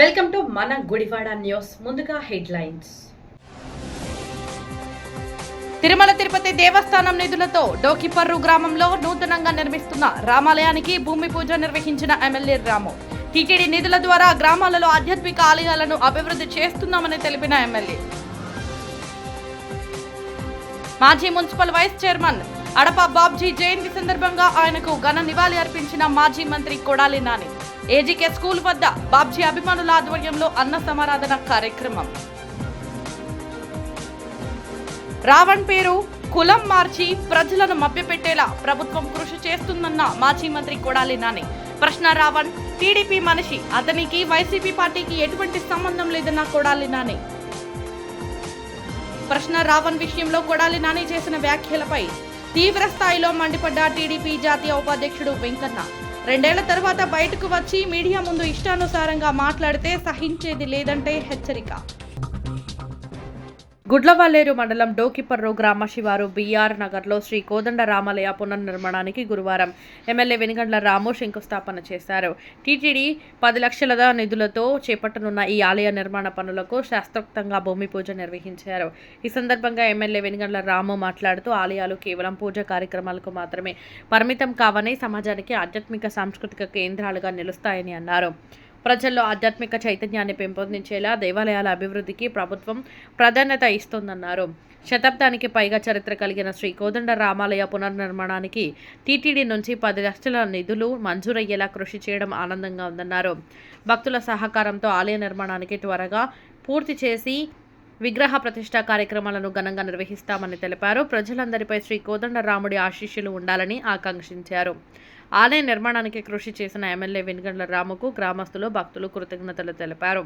Welcome to మన Gudivada news. ముందుగా headlines. Tirumala Tirupati దేవస్థానం నిధులతో డోకిపర్రు గ్రామంలో నూతనంగా నిర్మిస్తున్న రామాలయానికి భూమి పూజ నిర్వహించిన ఎమ్మెల్యే రాము. టీటీడీ నిధుల ద్వారా గ్రామాలలో ఆధ్యాత్మిక ఆలయాలను అభివృద్ధి చేస్తున్నామని తెలిపిన ఎమ్మెల్యే. మాజీ మున్సిపల్ వైస్ చైర్మన్ అడప బాబ్జీ జయంతి సందర్భంగా ఆయనకు ఘన నివాళి అర్పించిన మాజీ మంత్రి కొడాలి నాని. ఏజీకే స్కూల్ వద్ద బాబ్జీ అభిమానుల ఆధ్వర్యంలో అన్న సమారాధన కార్యక్రమం. రావణ్ పేరు కులం మార్చి ప్రజలను మభ్యపెట్టేలా ప్రభుత్వం కృషి చేస్తుందన్న మాజీ మంత్రి కొడాలి నాని. ప్రశ్న రావణ్ టీడీపీ మనిషి, అతనికి వైసీపీ పార్టీకి ఎటువంటి సంబంధం లేదన్న కొడాలి నాని. ప్రశ్న రావణ్ విషయంలో కొడాలి నాని చేసిన వ్యాఖ్యలపై తీవ్ర స్థాయిలో మండిపడ్డ టీడీపీ జాతీయ ఉపాధ్యక్షుడు వెంకన్న. 2 ఏళ్ల తర్వాత బయటకు వచ్చి మీడియా ముందు ఇష్టానుసారంగా మాట్లాడితే సహించేది లేదంటే హెచ్చరిక. గుడ్లవల్లేరు మండలం డోకిపర్రు గ్రామ శివారు బీఆర్ నగర్లో శ్రీ కోదండ రామాలయ పునర్నిర్మాణానికి గురువారం ఎమ్మెల్యే వెనుగండ్ల రాము శంకుస్థాపన చేశారు. టీటీడీ 10 లక్షల నిధులతో చేపట్టనున్న ఈ ఆలయ నిర్మాణ పనులకు శాస్త్రోక్తంగా భూమి పూజ నిర్వహించారు. ఈ సందర్భంగా ఎమ్మెల్యే వెనుగండ్ల రాము మాట్లాడుతూ ఆలయాలు కేవలం పూజ కార్యక్రమాలకు మాత్రమే పరిమితం కావని, సమాజానికి ఆధ్యాత్మిక సాంస్కృతిక కేంద్రాలుగా నిలుస్తాయని అన్నారు. ప్రజల్లో ఆధ్యాత్మిక చైతన్యాన్ని పెంపొందించేలా దేవాలయాల అభివృద్ధికి ప్రభుత్వం ప్రాధాన్యత ఇస్తోందన్నారు. శతాబ్దానికి పైగా చరిత్ర కలిగిన శ్రీ కోదండ రామాలయ పునర్నిర్మాణానికి టీటీడీ నుంచి 10 లక్షల నిధులు మంజూరయ్యేలా కృషి చేయడం ఆనందంగా ఉందన్నారు. భక్తుల సహకారంతో ఆలయ నిర్మాణానికి త్వరగా పూర్తి చేసి విగ్రహ ప్రతిష్ఠా కార్యక్రమాలను ఘనంగా నిర్వహిస్తామని తెలిపారు. ప్రజలందరిపై శ్రీ కోదండ రాముడి ఆశీస్సులు ఉండాలని ఆకాంక్షించారు. ఆలయ నిర్మాణానికి కృషి చేసిన ఎమ్మెల్యే వెనుగండ్ల రాముకు గ్రామస్తులు, భక్తులు కృతజ్ఞతలు తెలిపారు.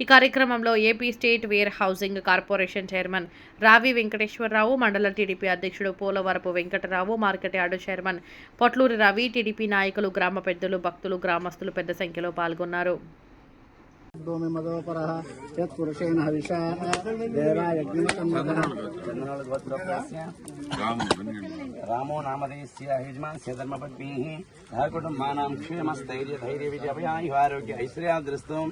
ఈ కార్యక్రమంలో AP state where housing corporation chairman రావి వెంకటేశ్వరరావు, మండల టీడీపీ అధ్యక్షుడు Polavarapu Venkatarao, market yard chairman Potluri Ravi, TDP నాయకులు, గ్రామ పెద్దలు, భక్తులు, గ్రామస్తులు పెద్ద సంఖ్యలో పాల్గొన్నారు. रामो नामधेयस्य यजमानस्य धर्मपत्नीः सहकुटुम्बानां क्षेमस्थैर्य धैर्य विजयायुरारोग्य ऐश्वर्यादृष्टुं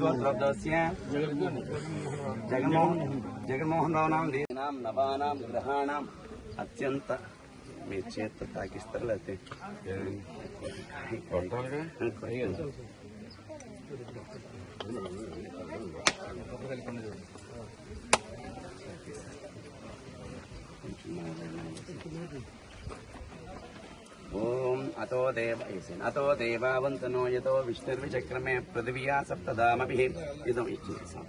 गोत्रस्य जगन्मोहन राव नाम नवानां ग्रहाणाम् अत्यंत మీ చేత తాకిస్తారు లేకపోతే ఓం అతో దేవావంతనో యతో విష్ణుర్విచక్రమే పృథివ్యా సప్తధామభిః ఇదం ఇచ్చేసాం.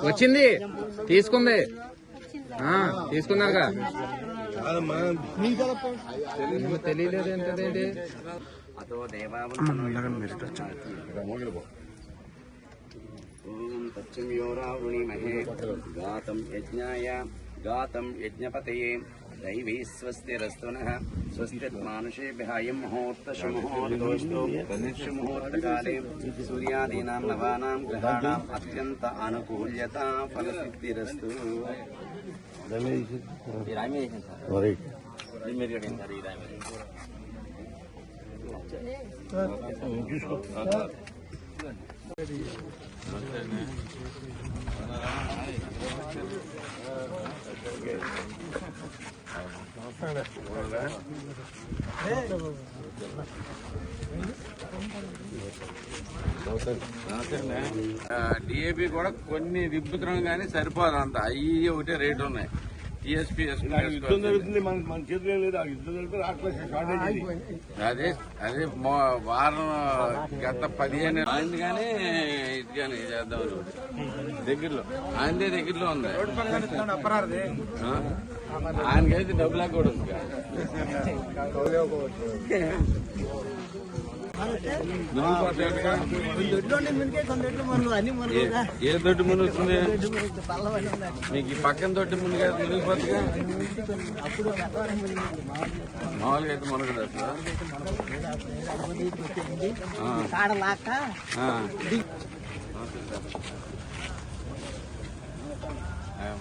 వచ్చింది తీసుకుంది తీసుకున్నారుగా తెలియలేదు ఏంటంటే అతో దేవావంతనో ఓం తచ్చమ్యోరావృణీమహే గాతం యజ్ఞపతయే దైవీ స్వస్తిరస్తునః స్వస్తిర్మానుషేభ్యः అయం ముహూర్తశుముహూర్తోస్తు శుముహూర్తకాలే సూర్యాదీనాం నవానాం గ్రహాణాం అత్యంత అనుకూల్యతా ఫలసిద్ధిరస్తు. డిఏపి కూడా కొన్ని దిబ్బుతున్నాం కానీ సరిపోదు, అంత అయ్యి ఒకటే రేటు ఉన్నాయి. టీఎస్పీ అదే వారం గత 15 అయింది కానీ ఇది కానీ చేద్దాం దగ్గరలో ఆయనదే దగ్గరలో ఉంది. ఆయనకైతే డబ్బులా కూడా ఉంది. ఏ దొడ్డు ముని వస్తుంది మీకు? ఈ పక్కన దొడ్డు ముని కాదు మునిగిపోతుందిగా. మామూలుగా అయితే మునగదు అసలు. హలో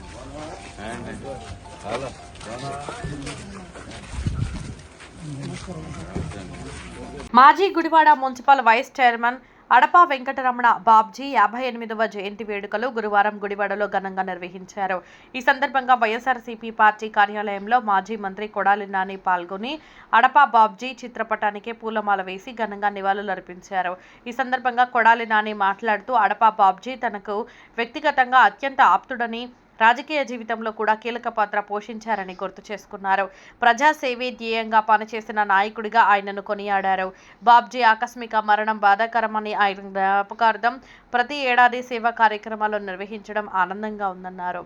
మాజీ గుడివాడ మున్సిపల్ వైస్ చైర్మన్ అడపా వెంకటరమణ బాబ్జీ 58వ జయంతి వేడుకలు గురువారం గుడివాడలో ఘనంగా నిర్వహించారు. ఈ సందర్భంగా వైఎస్ఆర్సీపీ పార్టీ కార్యాలయంలో మాజీ మంత్రి కొడాలి నాని పాల్గొని అడపా బాబ్జీ చిత్రపటానికి పూలమాల వేసి ఘనంగా నివాళులర్పించారు. ఈ సందర్భంగా కొడాలి నాని మాట్లాడుతూ అడపా బాబ్జీ తనకు వ్యక్తిగతంగా అత్యంత ఆప్తుడని, రాజకీయ జీవితంలో కూడా కీలక పాత్ర పోషించారని గుర్తు చేసుకున్నారు. ప్రజాసేవే ధ్యేయంగా పనిచేసిన నాయకుడిగా ఆయనను కొనియాడారు. బాబ్జీ ఆకస్మిక మరణం బాధాకరమని, ఆయన జ్ఞాపకార్థం ప్రతి ఏడాది సేవా కార్యక్రమాలు నిర్వహించడం ఆనందంగా ఉందన్నారు.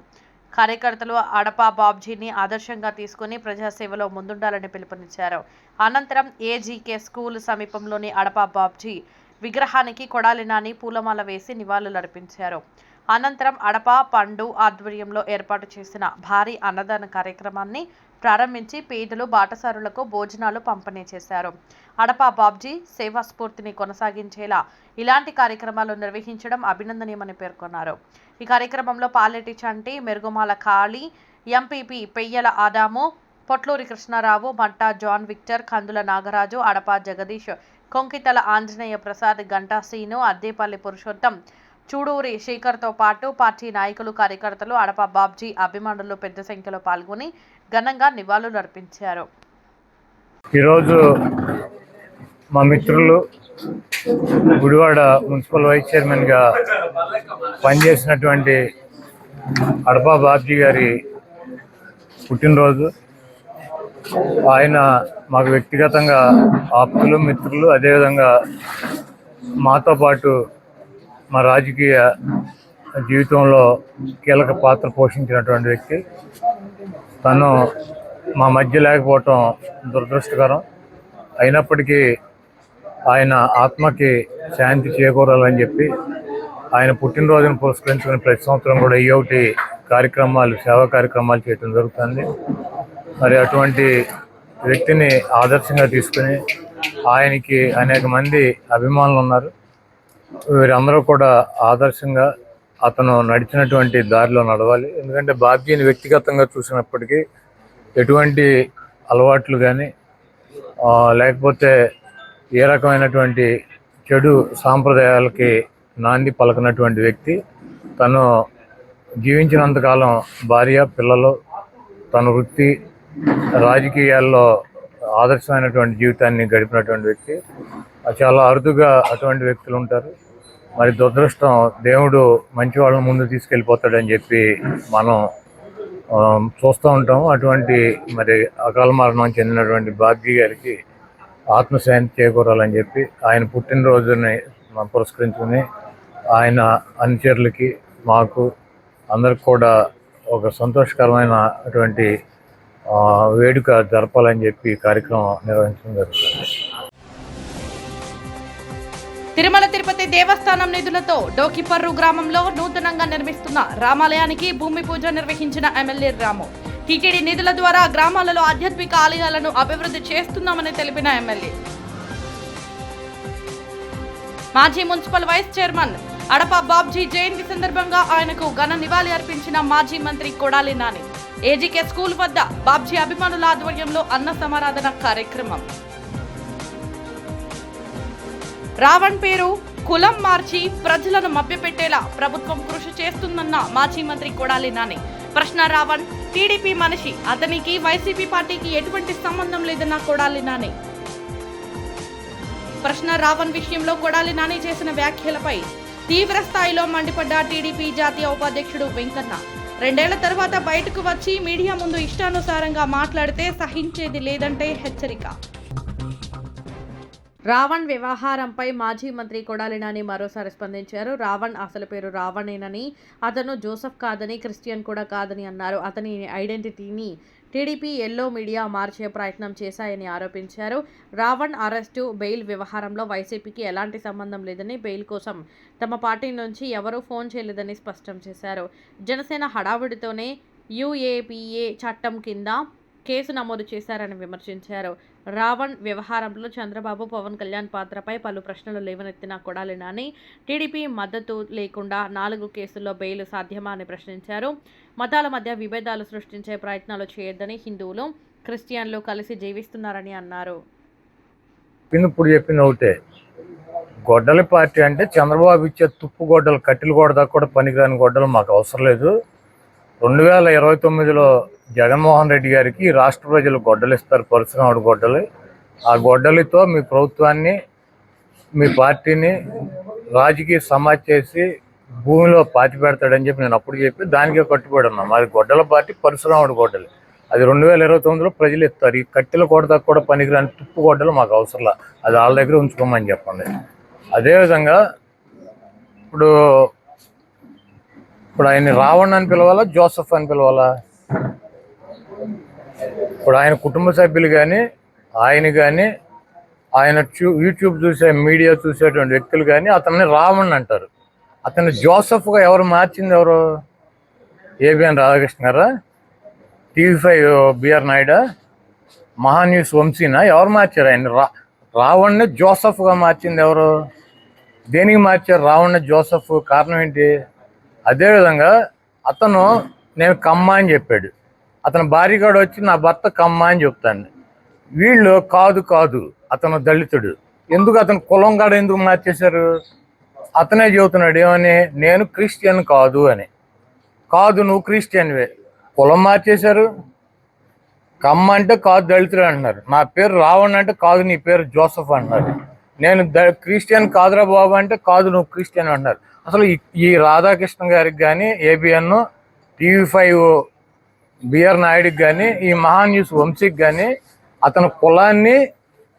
కార్యకర్తలు అడపా బాబ్జీని ఆదర్శంగా తీసుకుని ప్రజాసేవలో ముందుండాలని పిలుపునిచ్చారు. అనంతరం ఏజీకే స్కూల్ సమీపంలోని అడపా బాబ్జీ విగ్రహానికి కొడాలి నాని పూలమాల వేసి నివాళులర్పించారు. అనంతరం అడపా పండు ఆధ్వర్యంలో ఏర్పాటు చేసిన భారీ అన్నదాన కార్యక్రమాన్ని ప్రారంభించి పేదలు, బాటసారులకు భోజనాలు పంపిణీ చేశారు. అడపా బాబ్జీ సేవా స్ఫూర్తిని కొనసాగించేలా ఇలాంటి కార్యక్రమాలు నిర్వహించడం అభినందనీయమని పేర్కొన్నారు. ఈ కార్యక్రమంలో పాలెటి చంటి, మెరుగుమాల కాళీ, ఎంపీపీ పెయ్యల ఆదాము, పొట్లూరి కృష్ణారావు, మట్టా జాన్ విక్టర్, కందుల నాగరాజు, అడపా జగదీష్, కొంకితల ఆంజనేయ ప్రసాద్, గంటా సీను, అద్దేపల్లి పురుషోత్తం, చూడూరి శేఖర్తో పాటు పార్టీ నాయకులు, కార్యకర్తలు, అడపా బాబ్జీ అభిమానులు పెద్ద సంఖ్యలో పాల్గొని ఘనంగా నివాళులర్పించారు. ఈరోజు మా మిత్రులు గుడివాడ మున్సిపల్ వైస్ చైర్మన్గా పనిచేసినటువంటి అడపా బాబ్జీ గారి పుట్టినరోజు. ఆయన మాకు వ్యక్తిగతంగా ఆప్తులు, మిత్రులు, అదేవిధంగా మాతో పాటు మా రాజకీయ జీవితంలో కీలక పాత్ర పోషించినటువంటి వ్యక్తి. తను మా మధ్య లేకపోవటం దురదృష్టకరం. అయినప్పటికీ ఆయన ఆత్మకి శాంతి చేకూరాలని చెప్పి ఆయన పుట్టినరోజును పురస్కరించుకుని ప్రతి సంవత్సరం కూడా ఈ ఒకటి కార్యక్రమాలు, సేవా కార్యక్రమాలు చేయడం జరుగుతుంది. మరి అటువంటి వ్యక్తిని ఆదర్శంగా తీసుకుని ఆయనకి అనేక మంది అభిమానులు ఉన్నారు. వీరందరూ కూడా ఆదర్శంగా అతను నడిచినటువంటి దారిలో నడవాలి. ఎందుకంటే బాబ్జీని వ్యక్తిగతంగా చూసినప్పటికీ ఎటువంటి అలవాట్లు కానీ లేకపోతే ఏ రకమైనటువంటి చెడు సాంప్రదాయాలకి నాంది పలకనటువంటి వ్యక్తి. తను జీవించినంతకాలం భార్య, పిల్లలు, తన వృత్తి, రాజకీయాల్లో ఆదర్శమైనటువంటి జీవితాన్ని గడిపినటువంటి వ్యక్తి. చాలా అరుదుగా అటువంటి వ్యక్తులు ఉంటారు. మరి దురదృష్టం, దేవుడు మంచి వాళ్ళని ముందు తీసుకెళ్ళిపోతాడని చెప్పి మనం చూస్తూ ఉంటాము. అటువంటి మరి అకాల మరణం చెందినటువంటి బాబ్జీ గారికి ఆత్మశాంతి చేకూరాలని చెప్పి ఆయన పుట్టినరోజుని పురస్కరించుకుని ఆయన అనుచరులకి, మాకు అందరికి కూడా ఒక సంతోషకరమైన అటువంటి వేడుక జరపాలని చెప్పి కార్యక్రమం నిర్వహించడం జరుగుతుంది. తిరుమల తిరుపతి దేవస్థానం నిధులతో డోకిపర్రు గ్రామంలో నూతనంగా నిర్మిస్తున్న రామాలయానికి భూమి పూజ నిర్వహించిన ఎమ్మెల్యే రాము. టీటీడీ నిధుల ద్వారా గ్రామాలలో ఆధ్యాత్మిక ఆలయాలను అభివృద్ధి చేస్తున్నామని తెలిపిన ఎమ్మెల్యే. మాజీ మున్సిపల్ వైస్ చైర్మన్ అడపా బాబ్జీ జయంతి సందర్భంగా ఆయనకు ఘన నివాళి అర్పించిన మాజీ మంత్రి కొడాలి నాని. ఏజీకే స్కూల్ వద్ద బాబ్జీ అభిమానుల ఆధ్వర్యంలో అన్న సమారాధన కార్యక్రమం. రావణ్ పేరు, కులం మార్చి ప్రజలను మభ్యపెట్టేలా ప్రభుత్వం కృషి చేస్తుందన్న మాజీ మంత్రి కొడాలి నాని. ప్రశ్న రావణ్ టీడీపీ మనిషి, అతనికి వైసీపీ పార్టీకి ఎటువంటి సంబంధం లేదన్న కొడాలి నాని. ప్రశ్న రావణ్ విషయంలో కొడాలి నాని చేసిన వ్యాఖ్యలపై తీవ్ర స్థాయిలో మండిపడ్డ టీడీపీ జాతీయ ఉపాధ్యక్షుడు వెంకన్న. 2 ఏళ్ల తర్వాత బయటకు వచ్చి మీడియా ముందు ఇష్టానుసారంగా మాట్లాడితే సహించేది లేదంటే హెచ్చరిక. రావణ్ వ్యవహారంపై మాజీ మంత్రి కొడాలి నాని మరోసారి స్పందించారు. రావణ్ అసలు పేరు రావణేనని, అతను జోసెఫ్ కాదని, క్రిస్టియన్ కూడా కాదని అన్నారు. అతని ఐడెంటిటీని టీడీపీ ఎల్లో మీడియా మార్చే ప్రయత్నం చేశాయని ఆరోపించారు. రావణ్ అరెస్టు, బెయిల్ వ్యవహారంలో వైసీపీకి ఎలాంటి సంబంధం లేదని, బెయిల్ కోసం తమ పార్టీ నుంచి ఎవరూ ఫోన్ చేయలేదని స్పష్టం చేశారు. జనసేన హడావుడితోనే యూఏపీఏ చట్టం కింద కేసు నమోదు చేశారని విమర్శించారు. రావణ్ వ్యవహారంలో చంద్రబాబు, పవన్ కళ్యాణ్ పాత్రపై పలు ప్రశ్నలు లేవనెత్తిన కొడాలి నాని టీడీపీ మద్దతు లేకుండా 4 కేసుల్లో బెయిల్ సాధ్యమా అని ప్రశ్నించారు. మతాల మధ్య విభేదాలు సృష్టించే ప్రయత్నాలు చేయొద్దని, హిందువులు, క్రిస్టియన్లు కలిసి జీవిస్తున్నారని అన్నారు. ఇప్పుడు చెప్పింది ఒకటే, గొడ్డలి పార్టీ అంటే చంద్రబాబు ఇచ్చే తుప్పు గొడ్డలు, కట్టెలు గొడ్డ కూడా పనికిరాని గొడ్డలు మాకు అవసరం లేదు. 2029లో జగన్మోహన్ రెడ్డి గారికి రాష్ట్ర ప్రజలు గొడ్డలు ఇస్తారు, పరశురాముడు గొడ్డలు. ఆ గొడ్డలితో మీ ప్రభుత్వాన్ని, మీ పార్టీని రాజకీయ సమాజ్ చేసి భూమిలో పాతి పెడతాడని చెప్పి నేను అప్పుడు చెప్పి దానికే కట్టుబడి ఉన్నాం. మాది గొడ్డల పార్టీ, పరశురాముడు గొడ్డలు. అది 2029లో ప్రజలు ఇస్తారు. ఈ కట్టెల కొడతా కూడా పనికిరాని తుప్పు గొడ్డలు మాకు అవసరంలా, అది వాళ్ళ దగ్గర ఉంచుకోమని చెప్పండి. అదేవిధంగా ఇప్పుడు ఆయన రావణ్ అని పిలవాలా, జోసఫ్ అని పిలవాలా? ఇప్పుడు ఆయన కుటుంబ సభ్యులు కానీ, ఆయన కానీ, ఆయన యూట్యూబ్ చూసే, మీడియా చూసేటువంటి వ్యక్తులు కానీ అతన్ని రావణ్ అంటారు. అతన్ని జోసఫ్గా ఎవరు మార్చింది? ఎవరు? ఏబిఎన్ రాధాకృష్ణ గారా? TV5 BR నాయుడా? మహాన్యూస్ వంశీనా? ఎవరు మార్చారు ఆయన? రావణ్ని జోసఫ్గా మార్చింది ఎవరు? దేనికి మార్చారు రావణ్ని జోసఫ్? కారణం ఏంటి? అదేవిధంగా అతను నేను కమ్మ అని చెప్పాడు. అతను భార్యగాడు వచ్చి నా భర్త కమ్మ అని చెప్తాను. వీళ్ళు కాదు అతను దళితుడు. ఎందుకు అతను కులం కాడ ఎందుకు మార్చేశారు? అతనే చెబుతున్నాడు ఏమని, నేను క్రిస్టియన్ కాదు అని. కాదు, నువ్వు క్రిస్టియన్వే. కులం మార్చేశారు. కమ్మ అంటే కాదు దళితుడు అంటున్నారు. నా పేరు రావణ్ అంటే కాదు, నీ పేరు జోసఫ్ అంటున్నారు. నేను క్రిస్టియన్ కాదురా బాబు అంటే కాదు, నువ్వు క్రిస్టియన్ అంటున్నారు. అసలు ఈ రాధాకృష్ణ గారికి కానీ, ఏబిఎన్, TV5 బిఆర్ నాయుడికి కానీ, ఈ మహాన్యూస్ వంశీకి కానీ అతని కులాన్ని,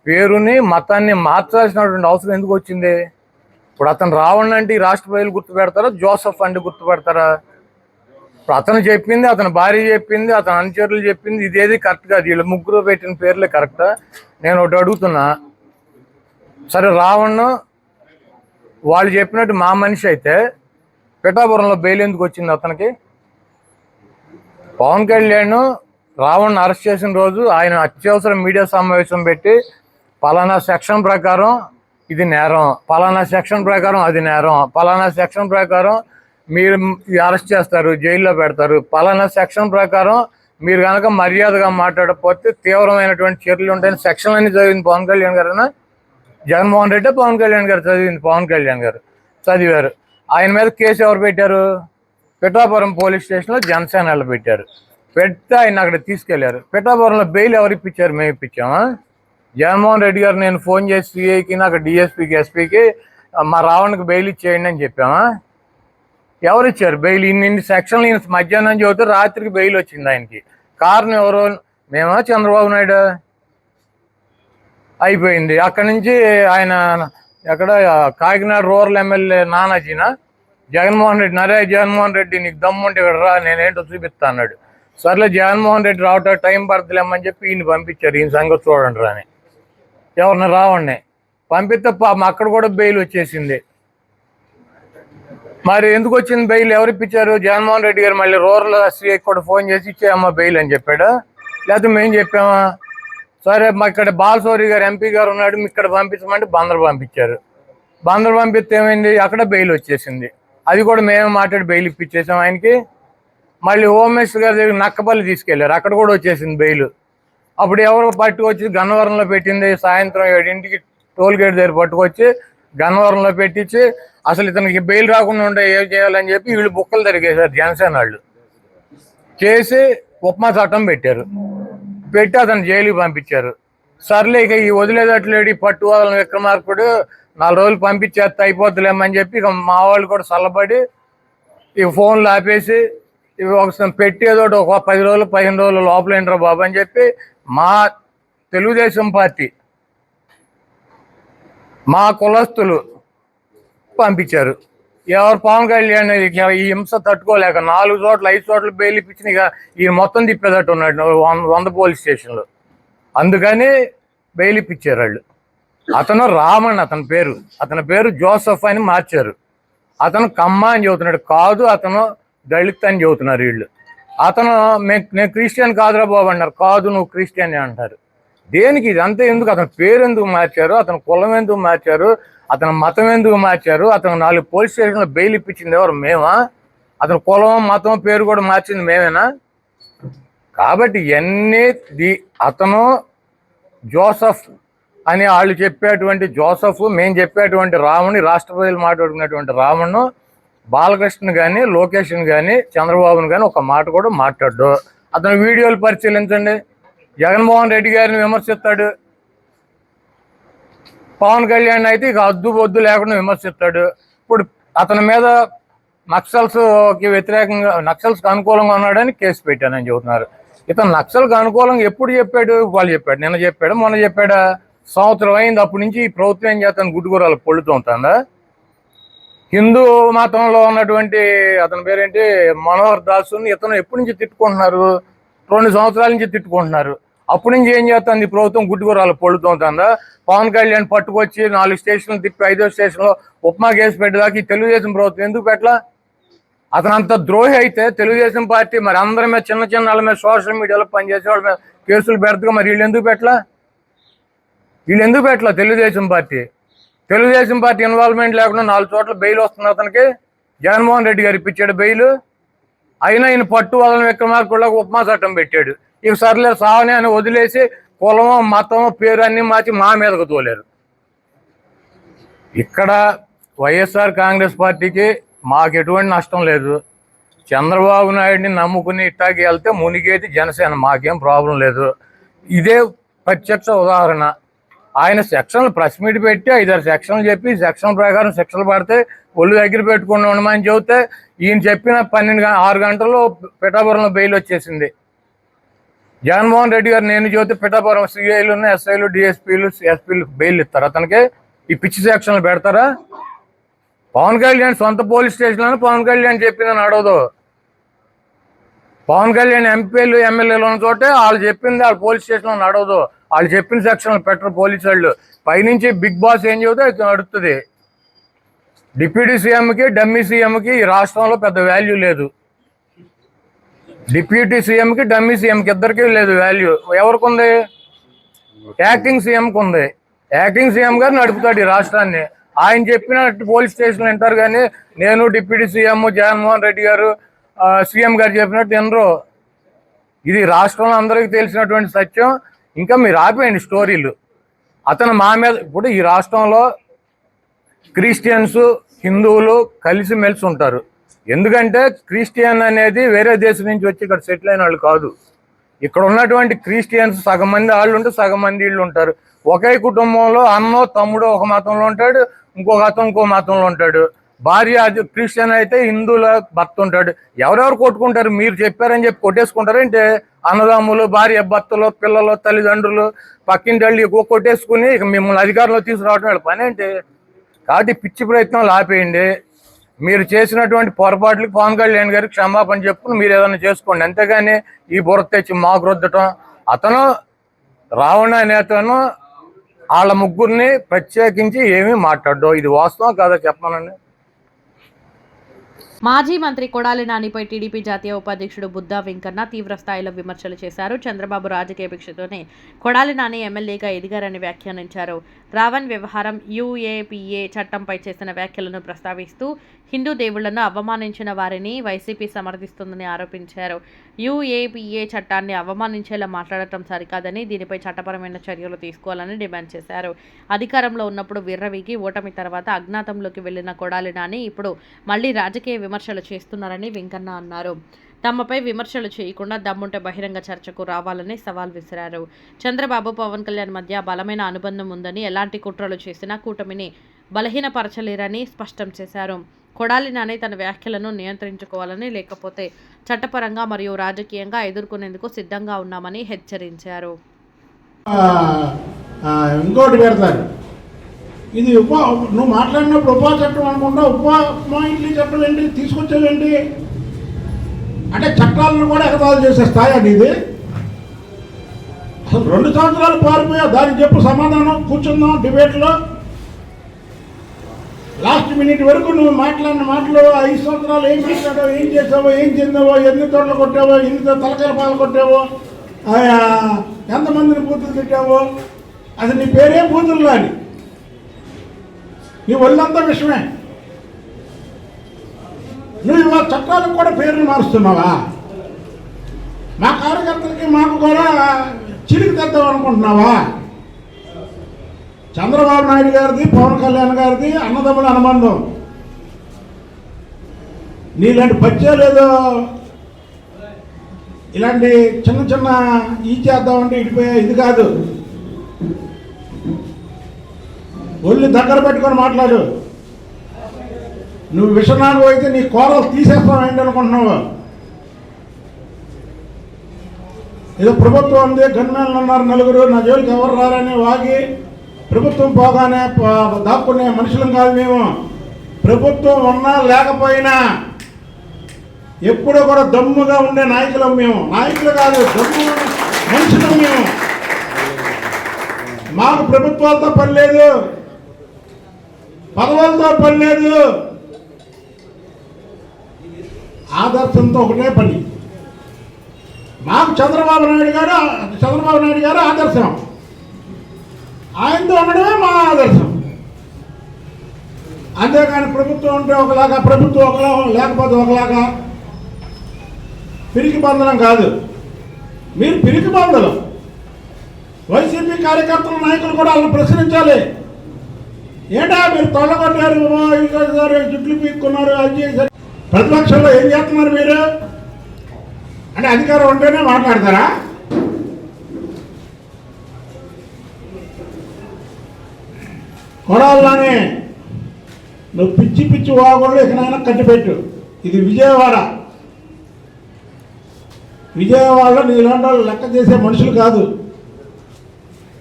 పేరుని, మతాన్ని మార్చాల్సినటువంటి అవసరం ఎందుకు వచ్చింది? ఇప్పుడు అతను రావణ్ అంటే ఈ రాష్ట్ర ప్రజలు గుర్తుపెడతారా, జోసఫ్ అంటే గుర్తుపెడతారా? ఇప్పుడు అతను చెప్పింది, అతని భార్య చెప్పింది, అతని అనుచరులు చెప్పింది ఇదేది కరెక్ట్ కాదు. వీళ్ళు ముగ్గురు పెట్టిన పేర్లే కరెక్టా? నేను ఒకటి అడుగుతున్నా, సరే రావణ్ వాళ్ళు చెప్పినట్టు మా మనిషి అయితే పిఠాపురంలో బెయిల్ ఎందుకు వచ్చింది అతనికి? పవన్ కళ్యాణ్ రావణ్ అరెస్ట్ చేసిన రోజు ఆయన అత్యవసర మీడియా సమావేశం పెట్టి పలానా సెక్షన్ ప్రకారం ఇది నేరం, పలానా సెక్షన్ ప్రకారం అది నేరం, పలానా సెక్షన్ ప్రకారం మీరు అరెస్ట్ చేస్తారు, జైల్లో పెడతారు, పలానా సెక్షన్ ప్రకారం మీరు కనుక మర్యాదగా మాట్లాడకపోతే తీవ్రమైనటువంటి చర్యలు ఉంటాయని సెక్షన్ అన్ని చదివింది పవన్ కళ్యాణ్ గారేనా? జగన్మోహన్ రెడ్డి పవన్ కళ్యాణ్ గారు చదివింది? పవన్ కళ్యాణ్ గారు చదివారు. ఆయన మీద కేసు ఎవరు పెట్టారు? పిఠాపురం పోలీస్ స్టేషన్లో జనసేనలో పెట్టారు. పెడితే ఆయన అక్కడ తీసుకెళ్లారు. పిఠాపురంలో బెయిల్ ఎవరు ఇప్పించారు? మేము ఇప్పించామా? జగన్మోహన్ రెడ్డి గారు నేను ఫోన్ చేసి సిఐకి, నాకు డిఎస్పీకి, ఎస్పీకి మా రావణ్కి బెయిల్ ఇచ్చేయండి అని చెప్పామా? ఎవరు ఇచ్చారు బెయిల్? ఇన్ని సెక్షన్లు ఈయన మధ్యాహ్నం చదివితే రాత్రికి బెయిల్ వచ్చింది ఆయనకి. కారణం ఎవరు? మేమా, చంద్రబాబు నాయుడు? అయిపోయింది. అక్కడి నుంచి ఆయన ఎక్కడ కాకినాడ రూరల్ ఎమ్మెల్యే నానాజీనా? జగన్మోహన్ రెడ్డి, నరే జగన్మోహన్ రెడ్డి నీకు దమ్ముంటే ఇక్కడ రా, నేనేంటో చూపిస్తా అన్నాడు. సర్లే జగన్మోహన్ రెడ్డి రావటానికి టైం పడుతులేమని చెప్పి ఈయన పంపించారు. ఈయన సంగతి చూడండి రాని. ఎవరిని? రావణ్ణి పంపిస్తే పాపం అక్కడ కూడా బెయిల్ వచ్చేసింది. మరి ఎందుకు వచ్చింది బెయిల్? ఎవరు ఇప్పించారు? జగన్మోహన్ రెడ్డి గారు మళ్ళీ రూరల్ ఎస్సీ కూడా ఫోన్ చేసి ఇచ్చేయమ్మా బెయిల్ అని చెప్పాడా? లేకపోతే మేము చెప్పామా? సరే మా ఇక్కడ బాలశౌరి గారు ఎంపీ గారు ఉన్నాడు, మీ ఇక్కడ పంపించమంటే బందరు పంపించారు. బందరు పంపిస్తే ఏమైంది? అక్కడ బెయిల్ వచ్చేసింది. అది కూడా మేము మాట్లాడి బెయిల్ ఇప్పించేసాం ఆయనకి. మళ్ళీ హోమ్ మినిస్టర్ గారి దగ్గర నక్కపల్లి తీసుకెళ్లారు, అక్కడ కూడా వచ్చేసింది బెయిల్. అప్పుడు ఎవరు పట్టుకొచ్చి గన్నవరంలో పెట్టింది? సాయంత్రం 7 టోల్ గేట్ దగ్గర పట్టుకొచ్చి గన్నవరంలో పెట్టించి అసలు ఇతనికి బెయిల్ రాకుండా ఉంటే ఏం చేయాలని చెప్పి వీళ్ళు బుక్కలు తిరిగేశారు జనసేన వాళ్ళు. చేసి ఉప్మా చట్టం పెట్టారు, పెట్టి అతను జైలుకి పంపించారు. సర్లే ఇక ఈ వదిలేదట్లేడు ఈ పట్టు వదలని విక్రమార్కుడు 4 రోజులు పంపించేస్తే అయిపోతులేమని చెప్పి ఇక మా వాళ్ళు కూడా చల్లబడి ఈ ఫోన్లు ఆపేసి ఇవి ఒకసారి పెట్టి ఏదో ఒక 10 రోజులు 15 రోజులు లోపల ఏంట్రా బాబు అని చెప్పి మా తెలుగుదేశం పార్టీ, మా కులస్తులు పంపించారు. ఎవరు? పవన్ కళ్యాణ్ ఈ హింస తట్టుకోలేక 4 చోట్ల 5 చోట్ల బెయిల్ ఇప్పించిన ఇక ఈ మొత్తం తిప్పేటట్టు ఉన్నాడు 100 పోలీస్ స్టేషన్లు. అందుకని బెయిల్ ఇప్పించారు వాళ్ళు. అతను రామన్ అతని పేరు జోసఫ్ అని మార్చారు. అతను కమ్మ అని చెబుతున్నాడు, కాదు అతను దళిత్ అని చెబుతున్నారు వీళ్ళు. అతను నేను క్రిస్టియన్ కాదురా బాబు అన్నారు. కాదు నువ్వు క్రిస్టియన్ అంటారు. దేనికి ఇదంతా ఎందుకు? అతని పేరు ఎందుకు మార్చారు? అతని కులం ఎందుకు మార్చారు? అతని మతం ఎందుకు మార్చారు? అతను 4 పోలీస్ స్టేషన్లో బెయిల్ ఇప్పించింది ఎవరు? మేమా? అతని కులం మతం పేరు కూడా మార్చింది మేమేనా? కాబట్టి ఇవన్నీ అతను జోసఫ్ అని వాళ్ళు చెప్పేటువంటి జోసఫ్, మేము చెప్పేటువంటి రాముని, రాష్ట్ర ప్రజలు మాట్లాడుకునేటువంటి రామును బాలకృష్ణ కానీ లోకేష్ని కానీ చంద్రబాబుని కానీ ఒక మాట కూడా మాట్లాడు. అతని వీడియోలు పరిశీలించండి. జగన్మోహన్ రెడ్డి గారిని విమర్శిస్తాడు, పవన్ కళ్యాణ్ అయితే ఇక అద్దు బొద్దు లేకుండా విమర్శిస్తాడు. ఇప్పుడు అతని మీద నక్సల్స్కి వ్యతిరేకంగా, నక్సల్స్కి అనుకూలంగా ఉన్నాడని కేసు పెట్టానని చెబుతున్నారు. ఇతను నక్సల్కి అనుకూలంగా ఎప్పుడు చెప్పాడు? వాళ్ళు చెప్పాడు, నిన్న చెప్పాడు, మొన్న చెప్పాడా? సంవత్సరం అయింది. అప్పటి నుంచి ఈ ప్రభుత్వం ఏం చేస్తాను? గుడ్డుకూరలు పొళ్ళుతూ ఉంటుందా? హిందూ మతంలో ఉన్నటువంటి అతని పేరేంటి మనోహర్ దాసుని ఇతను ఎప్పటి నుంచి తిట్టుకుంటున్నారు? 2 సంవత్సరాల నుంచి తిట్టుకుంటున్నారు. అప్పటి నుంచి ఏం చేస్తుంది ప్రభుత్వం? గుడ్డుకూరలు పొళ్ళుతూ ఉంటుందా? పవన్ కళ్యాణ్ పట్టుకొచ్చి 4 స్టేషన్లు తిప్పి 5వ స్టేషన్లో ఉప్మా కేసు పెట్టేదాకా ఈ తెలుగుదేశం ప్రభుత్వం ఎందుకు పెట్టలా? అతను అంత ద్రోహి అయితే తెలుగుదేశం పార్టీ మరి అందరి మీద, చిన్న చిన్న వాళ్ళ మీద, సోషల్ మీడియాలో పనిచేసే వాళ్ళ మీద కేసులు పెడతాగా, మరి వీళ్ళు ఎందుకు పెట్టలా? తెలుగుదేశం పార్టీ ఇన్వాల్వ్మెంట్ లేకుండా 4 చోట్ల బెయిల్ వస్తుంది అతనికి. జగన్మోహన్ రెడ్డి గారు ఇప్పించాడు బెయిల్. అయినా ఈయన పట్టు వదలని విక్రమార్కులకు ఉపమా చట్టం పెట్టాడు. ఇక సర్లే సావనే అని వదిలేసి కులమో మతమో పేరు అన్ని మార్చి మా మీదకు తోలేరు. ఇక్కడ వైఎస్ఆర్ కాంగ్రెస్ పార్టీకి మాకు ఎటువంటి నష్టం లేదు. చంద్రబాబు నాయుడిని నమ్ముకుని ఇట్టాకి వెళ్తే మునిగేది జనసేన, మాకేం ప్రాబ్లం లేదు. ఇదే ప్రత్యక్ష ఉదాహరణ. ఆయన సెక్షన్లు ప్రెస్ మీట్ పెట్టి 5-6 సెక్షన్లు చెప్పి సెక్షన్ ప్రకారం శిక్షలు పడితే ఒళ్ళు దగ్గర పెట్టుకుని ఉండమని చెబితే ఈయన చెప్పిన 6 గంటల్లో పిఠాపురంలో బెయిల్ వచ్చేసింది. జగన్మోహన్ రెడ్డి గారు నేను చెబితే పిఠాపురం సిఐలు, ఎస్ఐలు, డిఎస్పీలు, ఎస్పీలు బెయిల్ ఇస్తారు అతనికి. ఈ పిచ్చి సెక్షన్లు పెడతారా? పవన్ కళ్యాణ్ సొంత పోలీస్ స్టేషన్లో పవన్ కళ్యాణ్ చెప్పిందని అడగదు. పవన్ కళ్యాణ్ ఎంపీలు ఎమ్మెల్యేలు ఉన్న చోటే వాళ్ళు చెప్పింది వాళ్ళ పోలీస్ స్టేషన్లో నడవదు. వాళ్ళు చెప్పిన సెక్షన్లు పెట్టరు పోలీసు వాళ్ళు. పైనుంచి బిగ్ బాస్ ఏం చెబితే అది నడుస్తుంది. డిప్యూటీ సీఎంకి, డమ్మీ సీఎంకి ఈ రాష్ట్రంలో పెద్ద వాల్యూ లేదు. డిప్యూటీ సీఎంకి, డమ్మీ సీఎంకి ఇద్దరికీ లేదు వాల్యూ. ఎవరికి ఉంది? యాక్టింగ్ సీఎంకి ఉంది. యాక్టింగ్ సీఎం గారు నడుపుతాడు ఈ రాష్ట్రాన్ని. ఆయన చెప్పినట్టు పోలీస్ స్టేషన్లు వింటారు కానీ నేను డిప్యూటీ సీఎం జగన్మోహన్ రెడ్డి గారు సీఎం గారు చెప్పినట్టు వినరు. ఇది రాష్ట్రంలో అందరికీ తెలిసినటువంటి సత్యం. ఇంకా మీరు ఆపేయండి స్టోరీలు. అతను మా మీద, ఇప్పుడు ఈ రాష్ట్రంలో క్రిస్టియన్స్ హిందువులు కలిసి మెలిసి ఉంటారు. ఎందుకంటే క్రిస్టియన్ అనేది వేరే దేశం నుంచి వచ్చి ఇక్కడ సెటిల్ అయిన వాళ్ళు కాదు. ఇక్కడ ఉన్నటువంటి క్రిస్టియన్స్ సగం మంది వాళ్ళు ఉంటే సగం మంది వీళ్ళు ఉంటారు. ఒకే కుటుంబంలో అన్నో తమ్ముడు ఒక మతంలో ఉంటాడు, ఇంకొక అతను ఇంకో మతంలో ఉంటాడు. భార్య అది క్రిస్టియన్ అయితే హిందువుల భర్త ఉంటాడు. ఎవరెవరు కొట్టుకుంటారు? మీరు చెప్పారని చెప్పి కొట్టేసుకుంటారంటే అన్నదమ్ములు, భార్య భర్తలు, పిల్లలు, తల్లిదండ్రులు, పక్కింటి వాళ్ళు ఎక్కువ కొట్టేసుకుని ఇక మిమ్మల్ని అధికారంలో తీసుకురావడం వీళ్ళ పని ఏంటి? కాబట్టి పిచ్చి ప్రయత్నాలు ఆపేయండి. మీరు చేసినటువంటి పొరపాట్లకి పవన్ కళ్యాణ్ గారికి క్షమాపణ చెప్పుకుని మీరు ఏదైనా చేసుకోండి. అంతేగాని ఈ బుర్ర తెచ్చి మాకు రుద్దటం. అతను రావణ నేతను వాళ్ళ ముగ్గురిని ప్రత్యేకించి ఏమీ మాట్లాడదు. ఇది వాస్తవం కాదా చెప్పమనండి. మాజీ మంత్రి కొడాలి నానిపై టీడీపీ జాతీయ ఉపాధ్యక్షుడు బుద్దా వెంకన్న తీవ్ర స్థాయిలో విమర్శలు చేశారు. చంద్రబాబు రాజకీయ భిక్షతోనే కొడాలి నాని ఎమ్మెల్యేగా ఎదిగారని వ్యాఖ్యానించారు. రావణ్ వ్యవహారం, యూఏపీఏ చట్టంపై చేసిన వ్యాఖ్యలను ప్రస్తావిస్తూ హిందూ దేవుళ్లను అవమానించిన వారిని వైసీపీ సమర్థిస్తుందని ఆరోపించారు. యూఏపీఏ చట్టాన్ని అవమానించేలా మాట్లాడటం సరికాదని, దీనిపై చట్టపరమైన చర్యలు తీసుకోవాలని డిమాండ్ చేశారు. అధికారంలో ఉన్నప్పుడు విర్రవీగి ఓటమి తర్వాత అజ్ఞాతంలోకి వెళ్లిన కొడాలి నాని ఇప్పుడు మళ్లీ రాజకీయ విమర్శలు చేస్తున్నారని వెంకన్న అన్నారు. తమపై విమర్శలు చేయకుండా దమ్ముంటే బహిరంగ చర్చకు రావాలని సవాల్ విసిరారు. చంద్రబాబు, పవన్ కళ్యాణ్ మధ్య బలమైన అనుబంధం ఉందని, ఎలాంటి కుట్రలు చేసినా కూటమిని బలహీనపరచలేరని స్పష్టం చేశారు. కొడాలి నాని తన వ్యాఖ్యలను నియంత్రించుకోవాలని, లేకపోతే చట్టపరంగా మరియు రాజకీయంగా ఎదుర్కొనేందుకు సిద్ధంగా ఉన్నామని హెచ్చరించారు. ఇంకోటి పెడతారు, ఇది నువ్వు మాట్లాడినప్పుడు ఉపా చట్టం అనుకుంటా, ఉపా ఇంటి చట్టం ఏంటి తీసుకొచ్చేవేంటి అంటే చట్టాలను కూడా ఎగతాళి చేసే స్థాయి అండి ఇది. అసలు 2 సంవత్సరాలు పారిపోయా, దానికి చెప్పు సమాధానం. కూర్చుందాం డిబేట్లో. లాస్ట్ లాస్ట్ మినిట్ వరకు నువ్వు మాట్లాడిన మాటలు 5 సంవత్సరాలు ఏం మాట్లాడావు, ఏం చేసావో, ఏం చెందావో, ఎన్ని తోటలు కొట్టావో, ఎన్ని తలకాయల పాలు కొట్టావో, ఎంతమందిని బూతులు తిట్టావో, అది నీ పేరే బూతులు అని నీ ఒళ్ళంతా విషయమే. నువ్వు ఇవాళ చట్టాలకు కూడా పేర్లు మారుస్తున్నావా? మా కార్యకర్తలకి మాకు కూడా చిలికి తెద్దాం అనుకుంటున్నావా? చంద్రబాబు నాయుడు గారిది, పవన్ కళ్యాణ్ గారిది అన్నదమ్ముల అనుబంధం. నీలాంటి పచ్చేలేదో ఇలాంటి చిన్న చిన్న ఈ చేద్దామంటే ఇటుపోయా ఇది కాదు. ఒళ్ళు దగ్గర పెట్టుకొని మాట్లాడు. నువ్వు విషనాలు అయితే నీ కోరలు తీసేస్తావు ఏంటి అనుకుంటున్నావు? ఏదో ప్రభుత్వం ఉంది, గన్మేన్లు ఉన్నారు నలుగురు, నా జోలికి ఎవరు రారని వాగి ప్రభుత్వం పోగానే దాక్కునే మనుషులం కాదు మేము. ప్రభుత్వం ఉన్నా లేకపోయినా ఎప్పుడూ కూడా దమ్ముగా ఉండే నాయకులం మేము. నాయకులు కాదు, దమ్ము మనుషులం మేము. మాకు ప్రభుత్వాలతో పని లేదు, పదవులతో పని లేదు. ఆదర్శంతో ఒకటే పని. మాకు చంద్రబాబు నాయుడు గారు ఆదర్శం. ఆయనతో ఉండడమే మా ఆదర్శం. అంతేగాని ప్రభుత్వం ఉంటే ఒకలాగా, ప్రభుత్వం ఒకలాగా లేకపోతే ఒకలాగా పిరికి బంధనం కాదు. మీరు పిరికి బంధనం. వైసీపీ కార్యకర్తల నాయకులు కూడా వాళ్ళని ప్రశ్నించాలి. ఏంటా మీరు తొలగొట్టారు, జుట్లు పీక్కున్నారు, అది చేశారు. ప్రతిపక్షంలో ఏం చేస్తున్నారు మీరు? అంటే అధికారం ఉంటేనే మాట్లాడతారా? కొడాలని నువ్వు పిచ్చి పిచ్చి వాగుళ్ళు ఎక్కడైనా కట్టిపెట్టు. ఇది విజయవాడలో నీలాంటి వాళ్ళు లెక్క చేసే మనుషులు కాదు.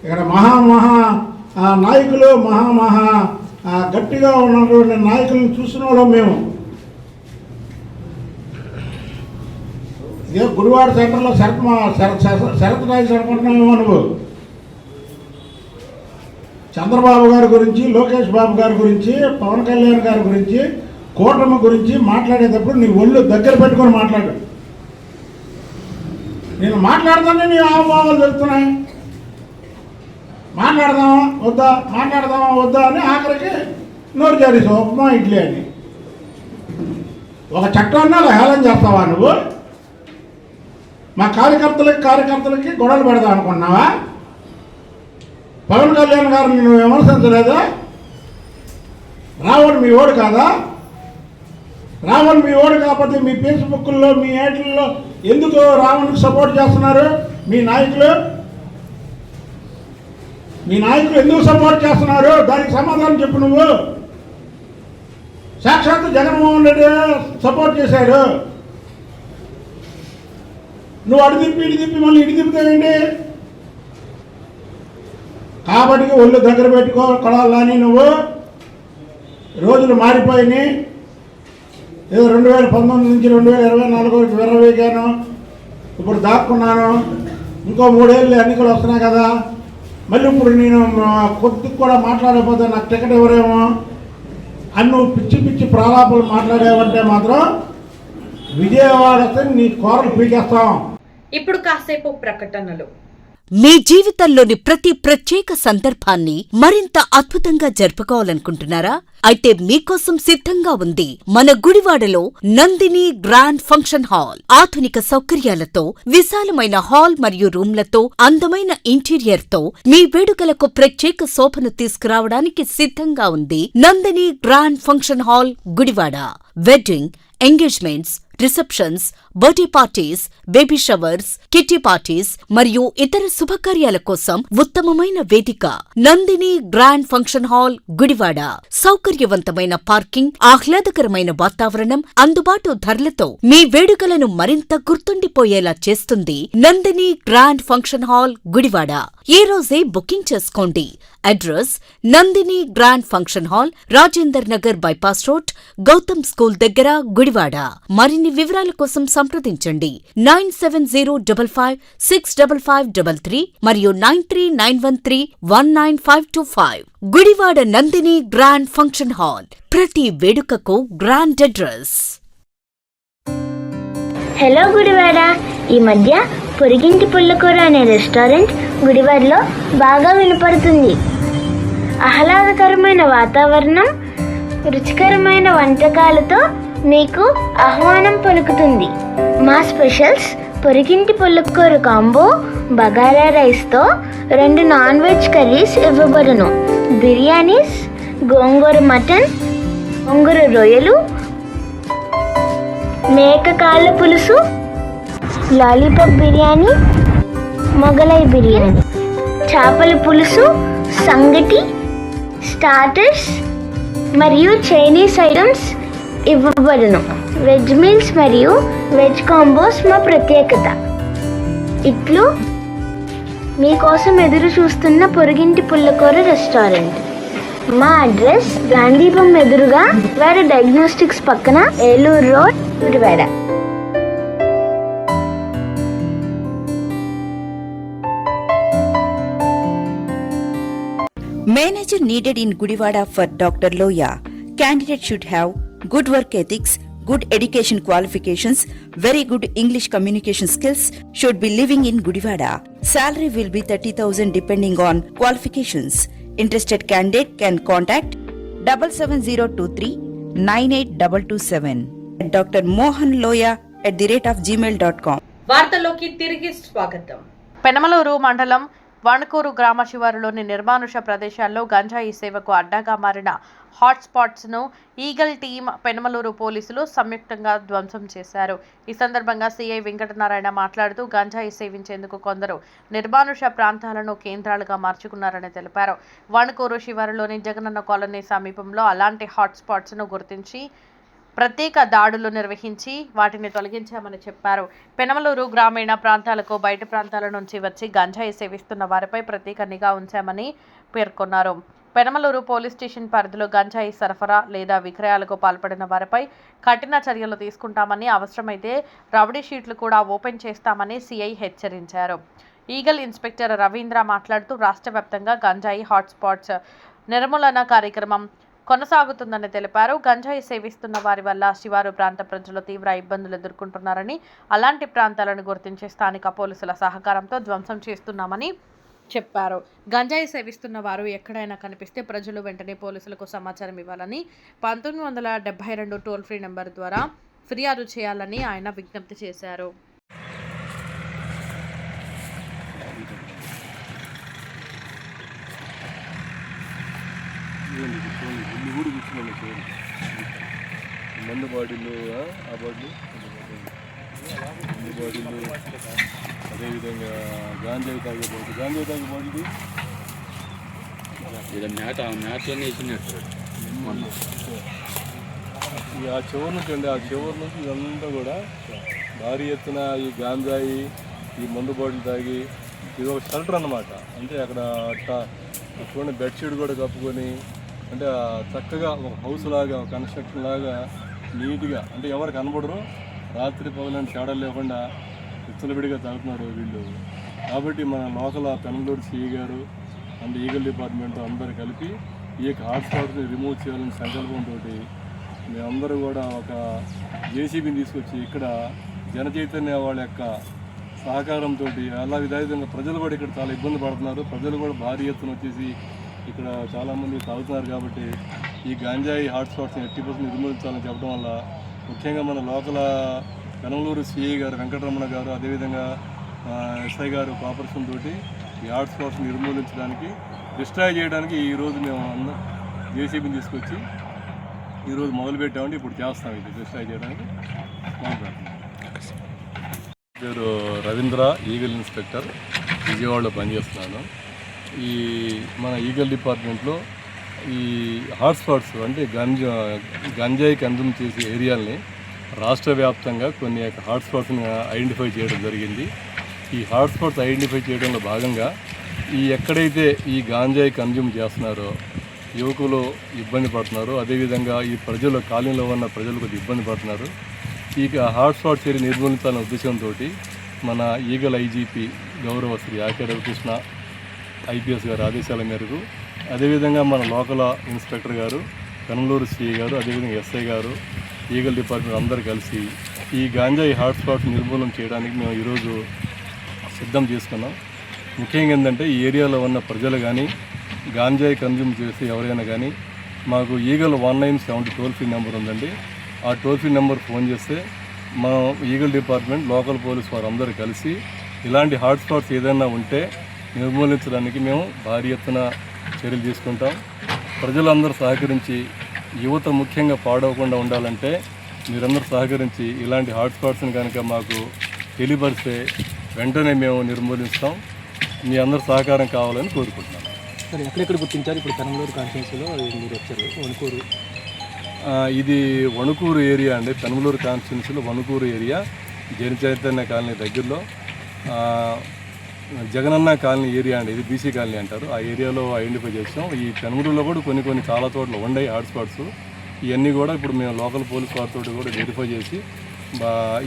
ఇక్కడ మహా నాయకులు, గట్టిగా ఉన్నటువంటి నాయకులను చూసిన వాళ్ళం మేము. ఇదే గుడివాడ సెంటర్లో శరత్ రాజు అనుకుంటున్నామేమో నువ్వు. చంద్రబాబు గారి గురించి, లోకేష్ బాబు గారి గురించి, పవన్ కళ్యాణ్ గారి గురించి, కూటమి గురించి మాట్లాడేటప్పుడు నీ ఒళ్ళు దగ్గర పెట్టుకొని మాట్లాడు. నేను మాట్లాడతానే నీ ఆహ్వానాలు తెలుస్తున్నాయి. మాట్లాడదామా వద్దా అని ఆఖరికి నోరు జారీసావు, ఉప్మా ఇడ్లీ అని. ఒక చట్టాన్ని అలా హేళన చేస్తావా నువ్వు? మా కార్యకర్తలకి గొడవలు పెడదాం అనుకున్నావా? పవన్ కళ్యాణ్ గారిని నువ్వు విమర్శించలేదా? రావణ్ మీ ఓడు కాదా? రావణ్ మీ ఓడు కాకపోతే మీ ఫేస్బుక్లో, మీ యాడ్లలో ఎందుకు రావణ్కి సపోర్ట్ చేస్తున్నారు? మీ నాయకులు ఎందుకు సపోర్ట్ చేస్తున్నారు? దానికి సమాధానం చెప్పు నువ్వు. సాక్షాత్తు జగన్మోహన్ రెడ్డి సపోర్ట్ చేశారు. నువ్వు అటు తిప్పి ఇటు తిప్పి మళ్ళీ ఇటు తిప్పుతావేంటి? కాబట్టి ఒళ్ళు దగ్గర పెట్టుకో. కొడాలని నువ్వు రోజులు మారిపోయినాయి. ఏదో 2019 నుంచి 2024 విర్రవీగాను, ఇప్పుడు దాక్కున్నాను. ఇంకో 3 ఏళ్ళు ఎన్నికలు వస్తున్నాయి కదా, మళ్ళీ ఇప్పుడు నేను కొద్దిగా కూడా మాట్లాడకపోతే నాకు టికెట్ ఎవరేమో అని నువ్వు పిచ్చి పిచ్చి ప్రాలాపాలు మాట్లాడేవంటే మాత్రం విజయవాడ వస్తే నీ కూరలు పీకేస్తాం. ఇప్పుడు కాసేపు ప్రకటనలు. మీ జీవితంలోని ప్రతి ప్రత్యేక సందర్భాన్ని మరింత అద్భుతంగా జరుపుకోవాలనుకుంటున్నారా? అయితే మీకోసం సిద్ధంగా ఉంది మన గుడివాడలో నందిని గ్రాండ్ ఫంక్షన్ హాల్. ఆధునిక సౌకర్యాలతో, విశాలమైన హాల్ మరియు రూమ్లతో, అందమైన ఇంటీరియర్ తో మీ వేడుకలకు ప్రత్యేక శోభను తీసుకురావడానికి సిద్ధంగా ఉంది Nandini grand function hall, Gudivada. Wedding, engagements, receptions, birthday parties, baby showers, kitty parties మరియు ఇతర శుభకార్యాల కోసం ఉత్తమమైన వేదిక Nandini grand function hall, Gudivada. సౌకర్యవంతమైన పార్కింగ్, ఆహ్లాదకరమైన వాతావరణం, అందుబాటు ధరలతో మీ వేడుకలను మరింత గుర్తుండిపోయేలా చేస్తుంది Nandini grand function hall, Gudivada. ఈ రోజే బుకింగ్ చేసుకోండి. Address Nandini grand function hall, Rajender Nagar bypass road, Gautam school దగ్గర, గుడివాడ. మరిన్ని వివరాల కోసం సంప్రదించండి 9705565533 మరియు 9391319525. Gudivada Nandini grand function hall. ప్రతి వేడుకకు గ్రాండ్ అడ్రస్. హలో గుడివాడ. ఈ మధ్య పొరిగింటి పుల్లకూర అనే రెస్టారెంట్ గుడివాడలో బాగా వినపడుతుంది. ఆహ్లాదకరమైన వాతావరణం, రుచికరమైన వంటకాలతో మీకు ఆహ్వానం పలుకుతుంది. మా స్పెషల్స్ పొరిగింటి పుల్లకూర కాంబో, బగారా రైస్తో 2 నాన్ వెజ్ కర్రీస్ ఇవ్వబడును. బిర్యానీస్, గోంగూర మటన్, గోంగూర రొయ్యలు, మేక కాళ్ళ పులుసు, లాలీపాప్ బిర్యానీ, మొగలై బిర్యానీ, చేపల పులుసు, సంగటి, స్టార్టర్స్ మరియు చైనీస్ ఐటమ్స్ ఇవ్వబడును. వెజ్ మీల్స్ మరియు వెజ్ కాంబోస్ మా ప్రత్యేకత. ఇట్లు మీకోసం ఎదురు చూస్తున్న పొరుగింటి పుల్లకూర రెస్టారెంట్. మా అడ్రస్ గాంధీపం ఎదురుగా వేడ డయాగ్నోస్టిక్స్ పక్కన, Eluru road, Gudivada. Manager needed in Gudivada for Dr. Loya. Candidate should have good work ethics, good education qualifications, very good English communication skills, should be living in Gudivada. Salary will be 30,000 depending on qualifications. Interested candidate can contact 77023 98227. Dr. Mohan Loya @gmail.com. వార్తల్లోకి తిరిగి స్వాగతం. పెనమలూరు మండలం వణకూరు గ్రామ శివారులోని నిర్మానుష ప్రదేశాల్లో గంజాయి సేవకు అడ్డాగా మారిన హాట్స్పాట్స్ను ఈగల్ టీం, పెనమలూరు పోలీసులు సంయుక్తంగా ధ్వంసం చేశారు. ఈ సందర్భంగా సిఐ వెంకటనారాయణ మాట్లాడుతూ గంజాయి సేవించేందుకు కొందరు నిర్మానుష ప్రాంతాలను కేంద్రాలుగా మార్చుకున్నారని తెలిపారు. వణకూరు శివారులోని జగనన్న కాలనీ సమీపంలో అలాంటి హాట్స్పాట్స్ను గుర్తించి ప్రత్యేక దాడులు నిర్వహించి వాటిని తొలగించామని చెప్పారు. పెనమలూరు గ్రామీణ ప్రాంతాలకు బయట ప్రాంతాల నుంచి వచ్చి గంజాయి సేవిస్తున్న వారిపై ప్రత్యేక నిఘా ఉంచామని పేర్కొన్నారు. పెనమలూరు పోలీస్ స్టేషన్ పరిధిలో గంజాయి సరఫరా లేదా విక్రయాలకు పాల్పడిన వారిపై కఠిన చర్యలు తీసుకుంటామని, అవసరమైతే రౌడీ షీట్లు కూడా ఓపెన్ చేస్తామని సిఐ హెచ్చరించారు. ఈగల్ ఇన్స్పెక్టర్ రవీంద్ర మాట్లాడుతూ రాష్ట్ర వ్యాప్తంగా గంజాయి హాట్స్పాట్స్ నిర్మూలన కార్యక్రమం కొనసాగుతుందని తెలిపారు. గంజాయి సేవిస్తున్న వారి వల్ల శివారు ప్రాంత ప్రజలు తీవ్ర ఇబ్బందులు ఎదుర్కొంటున్నారని, అలాంటి ప్రాంతాలను గుర్తించి స్థానిక పోలీసుల సహకారంతో ధ్వంసం చేస్తున్నామని చెప్పారు. గంజాయి సేవిస్తున్న వారు ఎక్కడైనా కనిపిస్తే ప్రజలు వెంటనే పోలీసులకు సమాచారం ఇవ్వాలని, 1972 టోల్ ఫ్రీ నెంబర్ ద్వారా ఫిర్యాదు చేయాలని ఆయన విజ్ఞప్తి చేశారు. మందు బాటిల్లు, ఆ బాటిల్ బాటిల్లు, అదేవిధంగా గాంజాయి తాగే బాటిల్, మ్యాట్లన్నీ ఇచ్చినట్టు ఆ చివరి నుంచి అండి, ఆ చివరి నుంచి ఇదంతా కూడా భారీ ఎత్తున ఈ గాంజాయి, ఈ మందు బాటిల్ తాగి, ఇది ఒక షెల్టర్ అన్నమాట. అంటే అక్కడ చూడండి, బెడ్షీట్ కూడా కప్పుకొని, అంటే చక్కగా ఒక హౌస్ లాగా, ఒక కన్స్ట్రక్షన్ లాగా నీట్గా, అంటే ఎవరు కనబడరు, రాత్రి పగలని తేడా లేకుండా విచ్చలవిడిగా తాగుతున్నారు వీళ్ళు. కాబట్టి మన లోకల్ పెనమలూరు సిఐ గారు అండ్ ఈగల్ డిపార్ట్మెంట్ అందరూ కలిపి ఈ యొక్క హాట్స్పాట్ని రిమూవ్ చేయాలని సంకల్పంతో మేమందరూ కూడా ఒక జేసీబీని తీసుకొచ్చి ఇక్కడ జనచైతన్య వాళ్ళ యొక్క సహకారంతో, అలా విధంగా ప్రజలు కూడా ఇక్కడ చాలా ఇబ్బంది పడుతున్నారు. ప్రజలు కూడా భారీ ఎత్తున వచ్చేసి ఇక్కడ చాలామంది తాగుతున్నారు. కాబట్టి ఈ గాంజాయి హాట్స్పాట్స్ని 80% నిర్మూలించాలని చెప్పడం వల్ల ముఖ్యంగా మన లోకల్ పెనమలూరు సిఐ గారు వెంకటరమణ గారు, అదేవిధంగా ఎస్ఐ గారు కోఆపరేషన్ తోటి ఈ హాట్స్పాట్స్ని నిర్మూలించడానికి, డిస్ట్రాయ్ చేయడానికి ఈరోజు మేము అందరం జేసీబీని తీసుకొచ్చి ఈరోజు మొదలుపెట్టామండి. ఇప్పుడు చేస్తాం, ఇది డిస్ట్రాయ్ చేయడానికి మొదలుపెడతాం. పేరు రవీంద్ర, ఈగల్ ఇన్స్పెక్టర్, విజయవాడలో పనిచేస్తున్నాను. ఈ మన ఈగల్ డిపార్ట్మెంట్లో ఈ హాట్స్పాట్స్ అంటే గంజాయి కన్జ్యూమ్ చేసే ఏరియాలని రాష్ట్ర వ్యాప్తంగా కొన్ని హాట్స్పాట్స్ని ఐడెంటిఫై చేయడం జరిగింది. ఈ హాట్స్పాట్స్ ఐడెంటిఫై చేయడంలో భాగంగా ఎక్కడైతే ఈ గాంజాయి కన్జ్యూమ్ చేస్తున్నారో యువకులు ఇబ్బంది పడుతున్నారు, అదేవిధంగా ఈ ప్రజలు కాలనీలో ఉన్న ప్రజలు కొద్దిగా ఇబ్బంది పడుతున్నారు. ఈ హాట్స్పాట్ చర్య నిర్మూలించాలనే ఉద్దేశంతో మన ఈగల్ ఐజీపీ గౌరవ శ్రీ ఆకే రవికృష్ణ ఐపీఎస్ గారి ఆదేశాల మేరకు, అదేవిధంగా మన లోకల్ ఇన్స్పెక్టర్ గారు, కనుమలూరు సిఐ గారు, అదేవిధంగా ఎస్ఐ గారు, ఈగల్ డిపార్ట్మెంట్ అందరూ కలిసి ఈ గాంజాయి హాట్స్పాట్ నిర్మూలన చేయడానికి మేము ఈరోజు సిద్ధం చేసుకున్నాం. ముఖ్యంగా ఏంటంటే ఈ ఏరియాలో ఉన్న ప్రజలు కానీ గాంజాయి కన్జ్యూమ్ చేసి ఎవరైనా కానీ మాకు ఈగల్ 1970 టోల్ ఫ్రీ నెంబర్ ఉందండి. ఆ టోల్ ఫ్రీ నెంబర్ ఫోన్ చేస్తే మా ఈగల్ డిపార్ట్మెంట్ లోకల్ పోలీస్ వారు అందరూ కలిసి ఇలాంటి హాట్స్పాట్స్ ఏదైనా ఉంటే నిర్మూలించడానికి మేము భారీ ఎత్తున చర్యలు తీసుకుంటాం. ప్రజలందరూ సహకరించి యువత ముఖ్యంగా పాడవకుండా ఉండాలంటే మీరందరూ సహకరించి ఇలాంటి హాట్స్పాట్స్ని కనుక మాకు తెలియపరిస్తే వెంటనే మేము నిర్మూలిస్తాం. మీ అందరూ సహకారం కావాలని కోరుకుంటున్నాం. సరే, ఎక్కడెక్కడ గుర్తించారు? ఇప్పుడు కనుమలూరు కాన్స్టిట్యున్సీలో మీరు వచ్చారు, వణుకూరు. ఇది వణుకూరు ఏరియా అండి. పెనమలూరు కాన్స్టిట్యున్సీలో వణుకూరు ఏరియా, జైన చైతన్య కాలనీ దగ్గరలో జగనన్న కాలనీ ఏరియా అండి. ఇది బీసీ కాలనీ అంటారు. ఆ ఏరియాలో ఐడెంటిఫై చేస్తాం. ఈ పెనమలూరులో కూడా కొన్ని చాలా చోట్ల ఉన్నాయి హాట్స్పాట్స్. ఇవన్నీ కూడా ఇప్పుడు మేము లోకల్ పోలీస్ వారితో కూడా వెరిఫై చేసి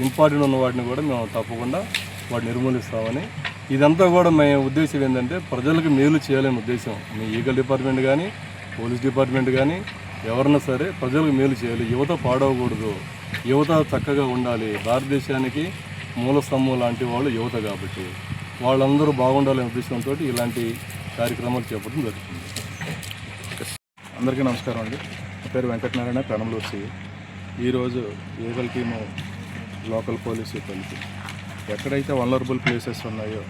ఇంపార్టెంట్ ఉన్న వాటిని కూడా మేము తప్పకుండా వాటిని నిర్మూలిస్తామని. ఇదంతా కూడా మేము ఉద్దేశం ఏంటంటే ప్రజలకు మేలు చేయాలనే ఉద్దేశం. మీ ఈగల్ డిపార్ట్మెంట్ కానీ పోలీస్ డిపార్ట్మెంట్ కానీ ఎవరన్నా సరే ప్రజలకు మేలు చేయాలి. యువత పాడవకూడదు, యువత చక్కగా ఉండాలి. భారతదేశానికి మూల స్తంభం లాంటి వాళ్ళు యువత కాబట్టి వాళ్ళందరూ బాగుండాలనే ఉద్దేశంతో ఇలాంటి కార్యక్రమాలు చేపట్టడం జరుగుతుంది. అందరికీ నమస్కారం అండి. నా పేరు వెంకటనారాయణ, పెనమలూరు సిఐ. ఈరోజు ఈగల్ టీము లోకల్ పోలీసు కలిపి ఎక్కడైతే వల్నరబుల్ ప్లేసెస్ ఉన్నాయో,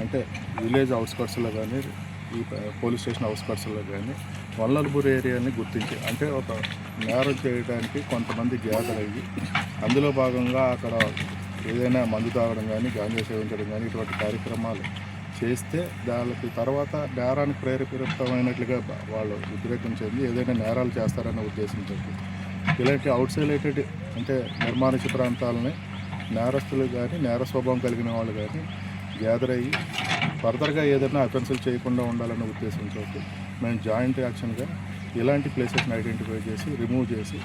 అంటే విలేజ్ అవుట్స్కట్స్లో కానీ ఈ పోలీస్ స్టేషన్ అవుట్స్కట్స్లో కానీ వల్నరబుల్ ఏరియాని గుర్తించి, అంటే ఒక నేరం చేయడానికి కొంతమంది గ్యాదర్ అయ్యి అందులో భాగంగా అక్కడ ఏదైనా మందు తాగడం కానీ గాంజా సేవించడం కానీ ఇటువంటి కార్యక్రమాలు చేస్తే దానికి తర్వాత నేరానికి ప్రేరేపితమైనట్లుగా వాళ్ళు ఉద్రేకం చెంది ఏదైనా నేరాలు చేస్తారన్న ఉద్దేశంతో ఇలాంటి అవుట్సైడ్ అంటే నిర్మానుష్య ప్రాంతాలని నేరస్తులు కానీ నేర స్వభావం కలిగిన వాళ్ళు కానీ గ్యాదర్ అయ్యి ఫర్దర్గా ఏదైనా అఫెన్సులు చేయకుండా ఉండాలన్న ఉద్దేశంతో మేము జాయింట్ యాక్షన్గా ఇలాంటి ప్లేసెస్ని ఐడెంటిఫై చేసి రిమూవ్ చేసి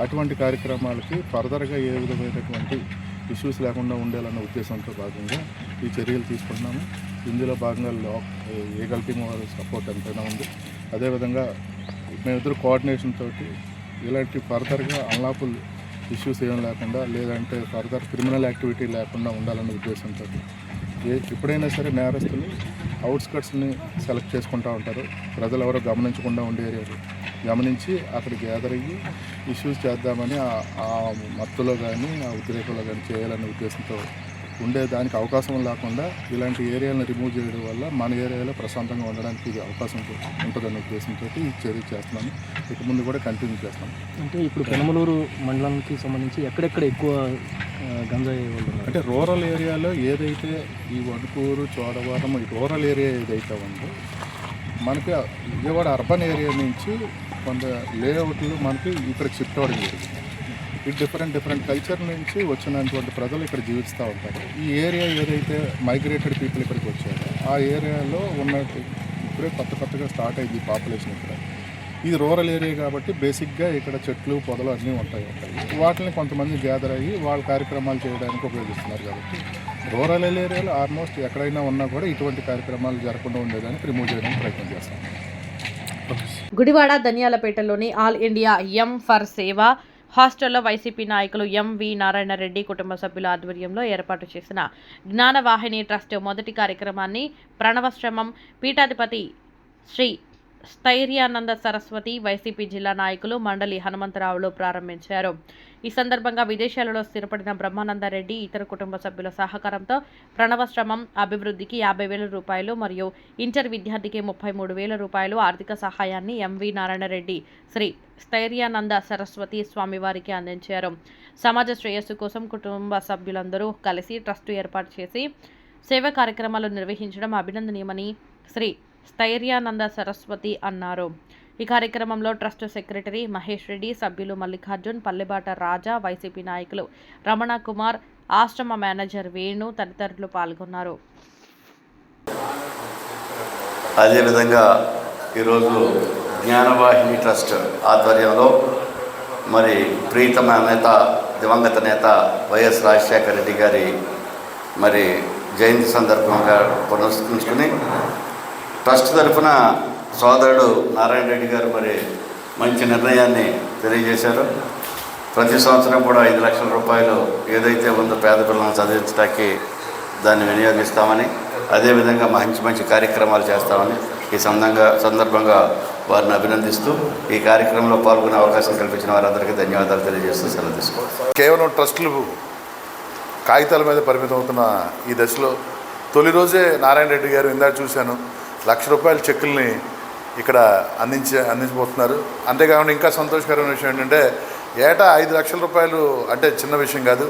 అటువంటి కార్యక్రమాలకి ఫర్దర్గా ఏ విధమైనటువంటి ఇష్యూస్ లేకుండా ఉండాలన్న ఉద్దేశంతో భాగంగా ఈ చర్యలు తీసుకుంటున్నాము. ఇందులో భాగంగా ఈగల్ టీమ్ వారి సపోర్ట్ ఎంతైనా ఉంది. అదేవిధంగా మేమిద్దరు కోఆర్డినేషన్ తోటి ఇలాంటి ఫర్దర్గా అన్లాఫుల్ ఇష్యూస్ ఏం లేకుండా, లేదంటే ఫర్దర్ క్రిమినల్ యాక్టివిటీ లేకుండా ఉండాలన్న ఉద్దేశంతో ఎప్పుడైనా సరే నేరస్తులు అవుట్స్కట్స్ని సెలెక్ట్ చేసుకుంటూ ఉంటారు. ప్రజలు ఎవరో గమనించకుండా ఉండే ఏరియాలు గమనించి అక్కడికి గ్యాదర్ అయ్యి ఇష్యూస్ చేద్దామని ఆ మత్తులో కానీ ఆ ఉద్రేకంలో కానీ చేయాలనే ఉద్దేశంతో ఉండేదానికి అవకాశం లేకుండా ఇలాంటి ఏరియాలను రిమూవ్ చేయడం వల్ల మన ఏరియాలో ప్రశాంతంగా ఉండడానికి ఇది అవకాశం ఉంటుందనే ఉద్దేశంతో ఈ చర్య చేస్తున్నాను. ఇక ముందు కూడా కంటిన్యూ చేస్తాను. అంటే ఇప్పుడు పెనమలూరు మండలానికి సంబంధించి ఎక్కడెక్కడ ఎక్కువ గంజాయి అంటే రూరల్ ఏరియాలో ఏదైతే ఈ వణుకూరు, చోడవరం ఈ రూరల్ ఏరియా ఏదైతే ఉందో మనకి విజయవాడ అర్బన్ ఏరియా నుంచి కొంత లేఅవుట్లు మనకి ఇక్కడికి షిఫ్ట్ అవ్వడం జరిగింది. ఈ డిఫరెంట్ కల్చర్ నుంచి వచ్చినటువంటి ప్రజలు ఇక్కడ జీవిస్తూ ఉంటారు. ఈ ఏరియా ఏదైతే మైగ్రేటెడ్ పీపుల్ ఇక్కడికి వచ్చారో ఆ ఏరియాలో ఉన్నట్టు ఇప్పుడే కొత్తగా స్టార్ట్ అయింది పాపులేషన్ ఇక్కడ. ఇది రూరల్ ఏరియా కాబట్టి బేసిక్గా ఇక్కడ చెట్లు పొదలు అన్నీ ఉంటాయి. వాటిని కొంతమంది గ్యాదర్ అయ్యి వాళ్ళ కార్యక్రమాలు చేయడానికి ఉపయోగిస్తున్నారు. కాబట్టి రూరల్ ఏరియాలో ఆల్మోస్ట్ ఎక్కడైనా ఉన్నా కూడా ఇటువంటి కార్యక్రమాలు జరగకుండా ఉండేదానికి రిమూవ్ చేయడానికి ప్రయత్నం చేస్తాం. గుడివాడ ధనియాలపేటలోని all India aim for Seva హాస్టల్లో వైసీపీ నాయకులు ఎంవి నారాయణరెడ్డి కుటుంబ సభ్యుల ఆధ్వర్యంలో ఏర్పాటు చేసిన జ్ఞానవాహిని ట్రస్ట్ మొదటి కార్యక్రమాన్ని ప్రణవశ్రమం పీఠాధిపతి శ్రీ స్థైర్యానంద సరస్వతి వైసీపీ జిల్లా నాయకులు మండలి హనుమంతరావులు ప్రారంభించారు. ఈ సందర్భంగా విదేశాలలో స్థిరపడిన బ్రహ్మానందరెడ్డి ఇతర కుటుంబ సభ్యుల సహకారంతో ప్రణవశ్రమం అభివృద్ధికి 50,000 రూపాయలు మరియు ఇంటర్ విద్యార్థికి 33,000 రూపాయలు ఆర్థిక సహాయాన్ని ఎంవి నారాయణరెడ్డి శ్రీ స్థైర్యానంద సరస్వతి స్వామివారికి అందించారు. సమాజ శ్రేయస్సు కోసం కుటుంబ సభ్యులందరూ కలిసి ట్రస్టు ఏర్పాటు చేసి సేవా కార్యక్రమాలు నిర్వహించడం అభినందనీయమని శ్రీ స్థైర్యానంద సరస్వతి అన్నారు. ఈ కార్యక్రమంలో ట్రస్ట్ సెక్రటరీ మహేష్ రెడ్డి, సభ్యులు మల్లికార్జున్, పల్లెబాట రాజా, వైసీపీ నాయకులు రమణ కుమార్, ఆశ్రమ మేనేజర్ వేణు తదితరులు పాల్గొన్నారు. అదేవిధంగా ఈరోజు జ్ఞానవాహిని ట్రస్ట్ ఆధ్వర్యంలో మరి ప్రీతమ నేత దివంగత నేత వైఎస్ రాజశేఖర రెడ్డి గారి మరి జయంతి సందర్భంగా పునస్కరించుకుని ట్రస్ట్ తరఫున సోదరుడు నారాయణ రెడ్డి గారు మరి మంచి నిర్ణయాన్ని తెలియజేశారు. ప్రతి సంవత్సరం కూడా 5 లక్షల రూపాయలు ఏదైతే ఉందో పేద పిల్లలను చదివించడానికి దాన్ని వినియోగిస్తామని, అదేవిధంగా మంచి కార్యక్రమాలు చేస్తామని ఈ సందర్భంగా వారిని అభినందిస్తూ ఈ కార్యక్రమంలో పాల్గొనే అవకాశం కల్పించిన వారందరికీ ధన్యవాదాలు తెలియజేస్తూ సెలవు తీసుకోవాలి. కేవలం ట్రస్టులు కాగితాల మీద పరిమితం అవుతున్న ఈ దశలో తొలి రోజే నారాయణ రెడ్డి గారు ఇందాక చూశాను, ₹1,00,000 చెక్కుల్ని ఇక్కడ అందించబోతున్నారు. అంతేకాకుండా ఇంకా సంతోషకరమైన విషయం ఏంటంటే ఏటా ₹5 లక్షల అంటే చిన్న విషయం కాదు.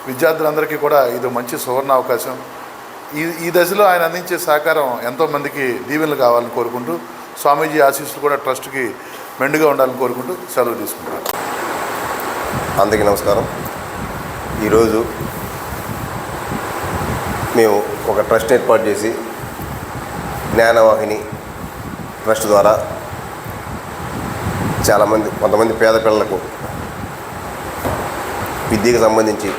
విద్యార్థులందరికీ కూడా ఇది మంచి సువర్ణ అవకాశం. ఈ దశలో ఆయన అందించే సహకారం ఎంతోమందికి దీవెనలు కావాలని కోరుకుంటూ, స్వామీజీ ఆశీస్సులు కూడా ట్రస్ట్కి మెండుగా ఉండాలని కోరుకుంటూ సెలవు తీసుకుంటున్నాను. అందరికీ నమస్కారం. ఈరోజు మేము ఒక ట్రస్ట్ ఏర్పాటు చేసి జ్ఞానవాహిని ట్రస్ట్ ద్వారా కొంతమంది పేద పిల్లలకు విద్యకు సంబంధించి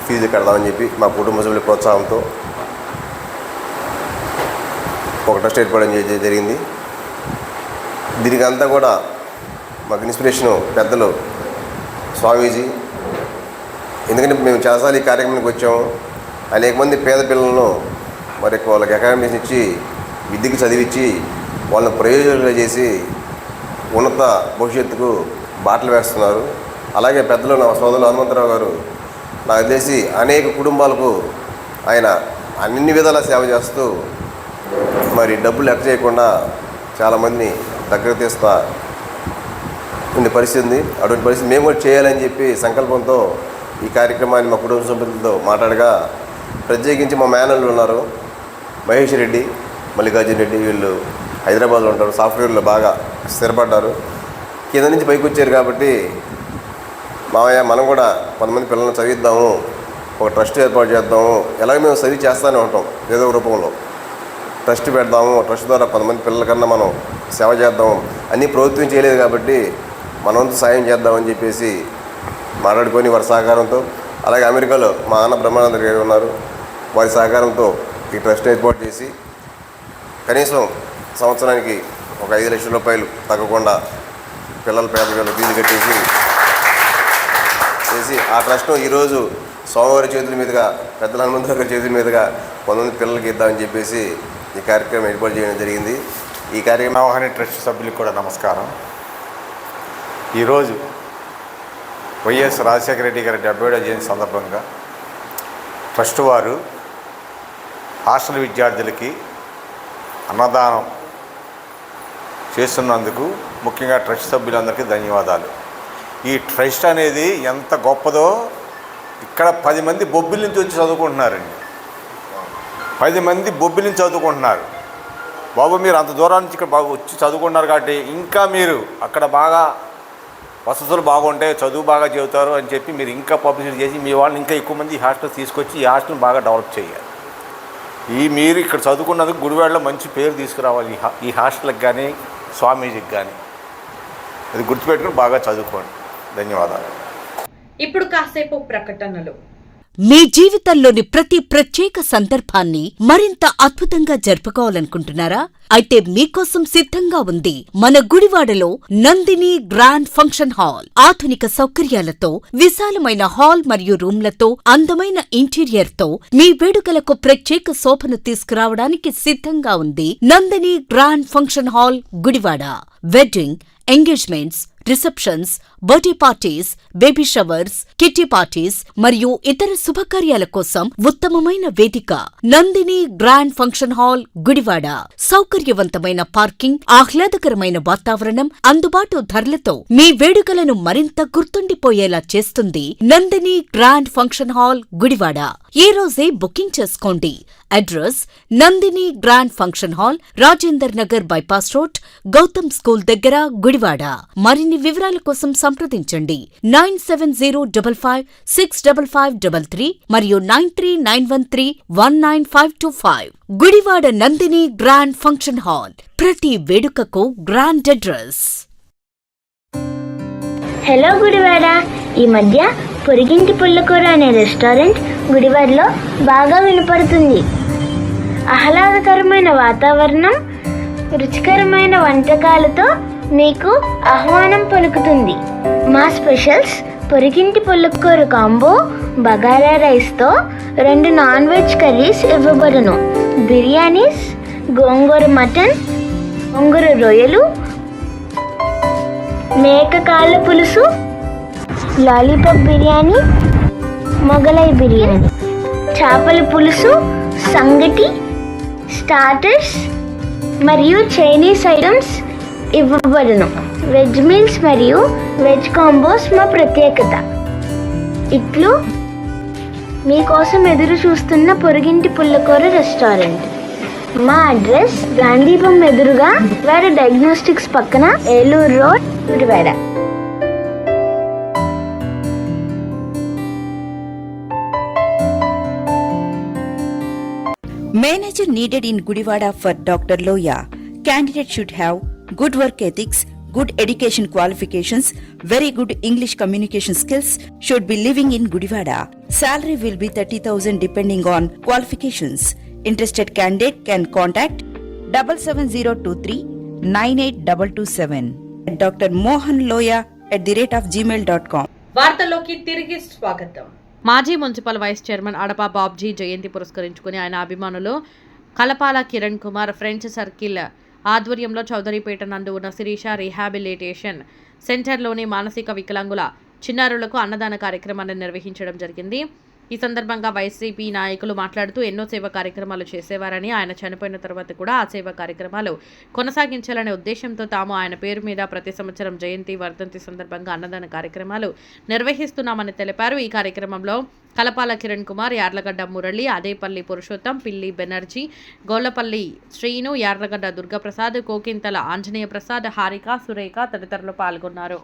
ఫీజు కడదామని చెప్పి మా కుటుంబ సభ్యుల ప్రోత్సాహంతో ఒక ట్రస్ట్ ఏర్పాటు చేయడం జరిగింది. దీనికి అంతా కూడా మాకు ఇన్స్పిరేషను పెద్దలు స్వామీజీ. ఎందుకంటే మేము చాలాసార్లు ఈ కార్యక్రమానికి వచ్చాము. అనేక మంది పేద పిల్లలను మరి వాళ్ళకి అకాడమీస్ ఇచ్చి విద్యకి చదివించి వాళ్ళని ప్రయోజకులుగా చేసి ఉన్నత భవిష్యత్తుకు బాటలు వేస్తున్నారు. అలాగే పెద్దలు నా సోదరులు హనుమంతరావు గారు నాకు తెలిసి అనేక కుటుంబాలకు ఆయన అన్ని విధాలా సేవ చేస్తూ మరి డబ్బులు లెక్క చేయకుండా చాలామందిని దగ్గర తీస్తా ఉండే పరిస్థితి ఉంది. అటువంటి పరిస్థితి మేము కూడా చేయాలని చెప్పి సంకల్పంతో ఈ కార్యక్రమాన్ని మా కుటుంబ సభ్యులతో మాట్లాడగా, ప్రత్యేకించి మా మేనల్లు ఉన్నారు, మహేష్ రెడ్డి, మల్లికార్జున రెడ్డి, వీళ్ళు హైదరాబాద్లో ఉంటారు, సాఫ్ట్వేర్లో బాగా స్థిరపడ్డారు, కింద నుంచి పైకి వచ్చారు. కాబట్టి మావయ్య మనం కూడా కొంతమంది పిల్లల్ని చదివిద్దాము, ఒక ట్రస్ట్ ఏర్పాటు చేద్దాము, ఎలాగ మేము చదివి చేస్తూనే ఉంటాం, ఏదో రూపంలో ట్రస్ట్ పెడదాము, ట్రస్ట్ ద్వారా కొంతమంది పిల్లలకన్నా మనం సేవ చేద్దాము. అన్నీ ప్రభుత్వం చేయలేదు కాబట్టి మనంతా సాయం చేద్దామని చెప్పేసి మాట్లాడుకొని వారి సహకారంతో, అలాగే అమెరికాలో మా అన్న బ్రహ్మానంద గారు ఉన్నారు, వారి సహకారంతో ఈ ట్రస్ట్ ఏర్పాటు చేసి కనీసం సంవత్సరానికి ఒక ₹5 లక్షల తగ్గకుండా పేద పిల్లలు ఫీజు కట్టేసి చేసి ఆ ట్రస్ట్ను ఈరోజు స్వామివారి చేతుల మీదుగా, పెద్దల హనుమంతరావు గారి చేతుల మీదుగా కొంతమంది పిల్లలకి ఇద్దామని చెప్పేసి ఈ కార్యక్రమం ఏర్పాటు చేయడం జరిగింది. ఈ కార్యక్రమం ట్రస్ట్ సభ్యులకు కూడా నమస్కారం. ఈరోజు వైఎస్ రాజశేఖర రెడ్డి గారి 70వ జయంతి సందర్భంగా ట్రస్ట్ వారు హాస్టల్ విద్యార్థులకి అన్నదానం చేస్తున్నందుకు ముఖ్యంగా ట్రస్ట్ సభ్యులందరికీ ధన్యవాదాలు. ఈ ట్రస్ట్ అనేది ఎంత గొప్పదో, ఇక్కడ 10 మంది బొబ్బిల నుంచి వచ్చి చదువుకుంటున్నారండి. 10 మంది బొబ్బిల నుంచి చదువుకుంటున్నారు. బాబు మీరు అంత దూరం నుంచి ఇక్కడ బాగా వచ్చి చదువుకుంటున్నారు కాబట్టి ఇంకా మీరు అక్కడ బాగా వసతులు బాగుంటాయి, చదువు బాగా చెబుతారు అని చెప్పి మీరు ఇంకా పబ్లిసిటీ చేసి మీ వాళ్ళని ఇంకా ఎక్కువ మంది ఈ హాస్టల్ తీసుకొచ్చి ఈ హాస్టల్ని బాగా డెవలప్ చేయాలి. మీరు ఇక్కడ చదువుకున్నందుకు గుడివాడలో మంచి పేరు తీసుకురావాలి ఈ హాస్టల్కి కానీ స్వామీజీకి కానీ. అది గుర్తుపెట్టుకుని బాగా చదువుకోండి. ధన్యవాదాలు. ఇప్పుడు కాసేపు ప్రకటనలు. మీ జీవితంలోని ప్రతి ప్రత్యేక సందర్భాన్ని మరింత అద్భుతంగా జరుపుకోవాలనుకుంటున్నారా? అయితే మీకోసం సిద్ధంగా ఉంది మన గుడివాడలో నందిని గ్రాండ్ ఫంక్షన్ హాల్. ఆధునిక సౌకర్యాలతో, విశాలమైన హాల్ మరియు రూమ్లతో, అందమైన ఇంటీరియర్ తో మీ వేడుకలకు ప్రత్యేక శోభను తీసుకురావడానికి సిద్ధంగా ఉంది Nandini grand function hall Gudivada. Wedding, engagements, receptions, birthday parties, baby showers, kitty parties మరియు ఇతర శుభకార్యాల కోసం ఉత్తమమైన వేదిక Nandini grand function hall Gudivada. సౌకర్యవంతమైన పార్కింగ్, ఆహ్లాదకరమైన వాతావరణం, అందుబాటు ధరలతో మీ వేడుకలను మరింత గుర్తుండిపోయేలా చేస్తుంది Nandini grand function hall Gudivada. ఈ రోజే బుకింగ్ చేసుకోండి. Address Nandini grand function hall, Rajender Nagar bypass road, Gautam school దగ్గర గుడివాడ. మరిన్ని వివరాల కోసం సంప్రదించండి 9705565533 మరియు 9391319525. Gudivada Nandini grand function hall. ప్రతి వేడుకకు గ్రాండ్ అడ్రస్. హలో గుడివాడ, ఈ మధ్య పొరిగింటి పుల్లకూర అనే రెస్టారెంట్ గుడివాడలో బాగా వినపడుతుంది. ఆహ్లాదకరమైన వాతావరణం, రుచికరమైన వంటకాలతో మీకు ఆహ్వానం పలుకుతుంది. మా స్పెషల్స్ పొరిగింటి పుల్లకూర కాంబో, బగారా రైస్తో 2 నాన్ వెజ్ కర్రీస్ ఇవ్వబడును. బిర్యానీస్, గోంగూర మటన్, గోంగూర రొయ్యలు, మేక కాళ్ళ పులుసు, లాలీపాప్ బిర్యానీ, మొగలై బిర్యానీ, చేపల పులుసు, సంగటి, స్టార్టర్స్ మరియు చైనీస్ ఐటమ్స్ ఇవ్వబడును. వెజ్ మీల్స్ మరియు వెజ్ కాంబోస్ మా ప్రత్యేకత. ఇట్లు మీకోసం ఎదురు చూస్తున్న పొరుగింటి పుల్లకూర రెస్టారెంట్. మా అడ్రస్ గాంధీపం ఎదురుగా వేరే డయాగ్నోస్టిక్స్ పక్కన, Eluru road, Gudivada. Manager needed in Gudivada for Dr. Loya. Candidate should have good work ethics, good education qualifications, very good English communication skills, should be living in Gudivada. Salary will be 30,000 depending on qualifications. Interested candidate can contact 77023 98227 at Dr. Mohan Loya @gmail.com. వార్తల్లోకి తిరిగి స్వాగతం. మాజీ municipal vice chairman అడపా బాబ్జీ జయంతి పురస్కరించుకుని ఆయన అభిమానులు Kalapala Kiran Kumar French circle ఆధ్వర్యంలో చౌదరిపేట నందు ఉన్న శిరీష రీహాబిలిటేషన్ సెంటర్లోని మానసిక వికలాంగుల చిన్నారులకు అన్నదాన కార్యక్రమాన్ని నిర్వహించడం జరిగింది. ఈ సందర్భంగా వైసీపీ నాయకులు మాట్లాడుతూ ఎన్నో సేవా కార్యక్రమాలు చేసేవారని, ఆయన చనిపోయిన తర్వాత కూడా ఆ సేవా కార్యక్రమాలు కొనసాగించాలనే ఉద్దేశంతో తాము ఆయన పేరు మీద ప్రతి సంవత్సరం జయంతి, వర్ధంతి సందర్భంగా అన్నదాన కార్యక్రమాలు నిర్వహిస్తున్నామని తెలిపారు. ఈ కార్యక్రమంలో కలపాల కిరణ్ కుమార్, యార్లగడ్డ మురళి, అదేపల్లి పురుషోత్తం, పిల్లి బెనర్జీ, గోళ్లపల్లి శ్రీను, యార్లగడ్డ దుర్గాప్రసాద్, కోకింతల ఆంజనేయ ప్రసాద్, హారిక, సురేఖ తదితరులు పాల్గొన్నారు.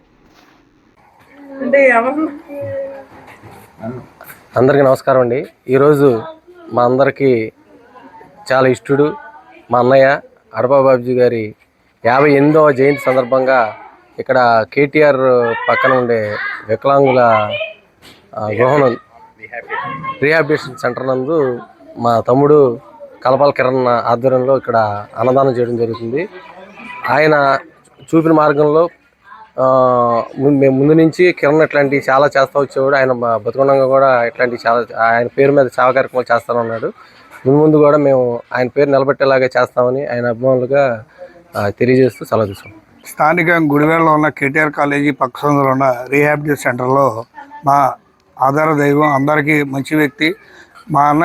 అందరికీ నమస్కారం అండి. ఈరోజు మా అందరికీ చాలా ఇష్టడు మా అన్నయ్య అడపా బాబ్జీ గారి 58వ జయంతి సందర్భంగా ఇక్కడ కేటీఆర్ పక్కన ఉండే వికలాంగుల గృహం రీహాబిలిటేషన్ సెంటర్ నందు మా తమ్ముడు కలపాల కిరణ్ ఆధ్వర్యంలో ఇక్కడ అన్నదానం చేయడం జరుగుతుంది. ఆయన చూపిన మార్గంలో మేము ముందు నుంచి కిరణ్ ఇట్లాంటివి చాలా చేస్తూ వచ్చేవాడు. ఆయన బతుకుండగా కూడా ఇట్లాంటివి చాలా ఆయన పేరు మీద సేవా కార్యక్రమాలు చేస్తూనే ఉన్నాడు. ముందు కూడా మేము ఆయన పేరు నిలబెట్టేలాగా చేస్తామని ఆయన అభిమానులుగా తెలియజేస్తూ సెలవు తీసుకున్నాం. స్థానిక గుడివాడలో ఉన్న కేటీఆర్ కాలేజీ పక్క సందులో ఉన్న రీహాబిలిటేషన్ సెంటర్లో మా ఆధార దైవం, అందరికీ మంచి వ్యక్తి, మా అన్న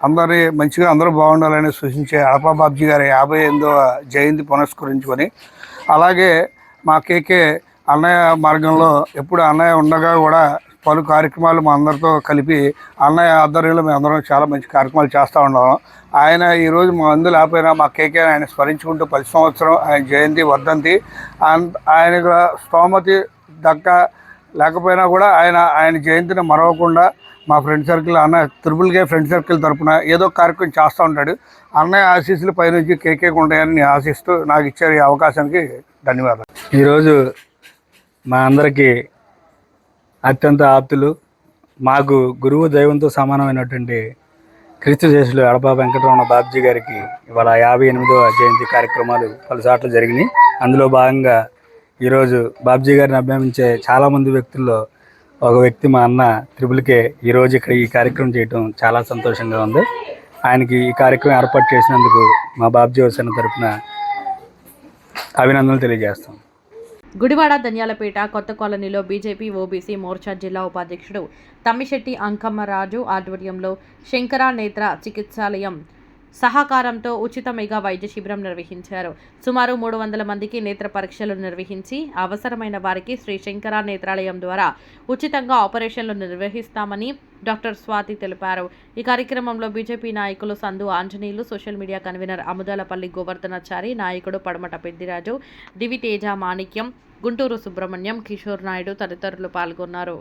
అందరి మంచిగా అందరూ బాగుండాలని సూచించే అడపా బాబ్జీ గారి 58వ జయంతి పురస్కరించుకొని, అలాగే మా కేకే అన్నయ్య మార్గంలో ఎప్పుడు అన్నయ్య ఉండగా కూడా పలు కార్యక్రమాలు మా అందరితో కలిపి అన్నయ్య ఆధ్వర్యంలో మేము అందరం చాలా మంచి కార్యక్రమాలు చేస్తూ ఉన్నాము. ఆయన ఈరోజు మా అందు లేకపోయినా మా కేకే ఆయన స్మరించుకుంటూ 10 సంవత్సరం ఆయన జయంతి, వర్ధంతి, ఆయన స్తోమతి దక్క లేకపోయినా కూడా ఆయన జయంతిని మరవకుండా మా ఫ్రెండ్ సర్కిల్ అన్న త్రిపుల్కే ఫ్రెండ్ సర్కిల్ తరఫున ఏదో కార్యక్రమం చేస్తూ ఉంటాడు. అన్నయ్య ఆశీస్సులు పైనుంచి కేకేకి ఉంటాయని నేను ఆశిస్తూ నాకు ఇచ్చే ఈ అవకాశానికి ధన్యవాదాలు. ఈరోజు మా అందరికీ అత్యంత ఆప్తులు, మాకు గురువు దైవంతో సమానమైనటువంటి క్రీస్తు శేషులు అడపా వెంకటరమణ బాబ్జీ గారికి ఇవాళ 58వ జయంతి కార్యక్రమాలు పలుసార్లు జరిగినాయి. అందులో భాగంగా ఈరోజు బాబ్జీ గారిని అభిమానించే చాలామంది వ్యక్తుల్లో ఒక వ్యక్తి మా అన్న త్రిపుల్కే ఈరోజు ఇక్కడ ఈ కార్యక్రమం చేయడం చాలా సంతోషంగా ఉంది. ఆయనకి ఈ కార్యక్రమం ఏర్పాటు చేసినందుకు మా బాబ్జీ వర్సన తరఫున అభినందనలు తెలియజేస్తాం. గుడివాడ ధన్యాలపేట కొత్త కాలనీలో బీజేపీ ఓబీసీ మోర్చా జిల్లా ఉపాధ్యక్షుడు తమ్మిశెట్టి అంకమ్మరాజు ఆధ్వర్యంలో శంకర నేత్ర చికిత్సాలయం సహకారంతో ఉచిత మెగా వైద్య శిబిరం నిర్వహించారు. సుమారు 300 మందికి నేత్ర పరీక్షలు నిర్వహించి అవసరమైన వారికి శ్రీ శంకర నేత్రాలయం ద్వారా ఉచితంగా ఆపరేషన్లు నిర్వహిస్తామని డాక్టర్ స్వాతి తెలిపారు. ఈ కార్యక్రమంలో బీజేపీ నాయకులు Sandu Anjaneyulu, social media convener Amudalapalli Govardhanachari, నాయకుడు పడమట పెద్దిరాజు, దివితేజ మాణిక్యం, గుంటూరు సుబ్రహ్మణ్యం, కిషోర్ నాయుడు తదితరులు పాల్గొన్నారు.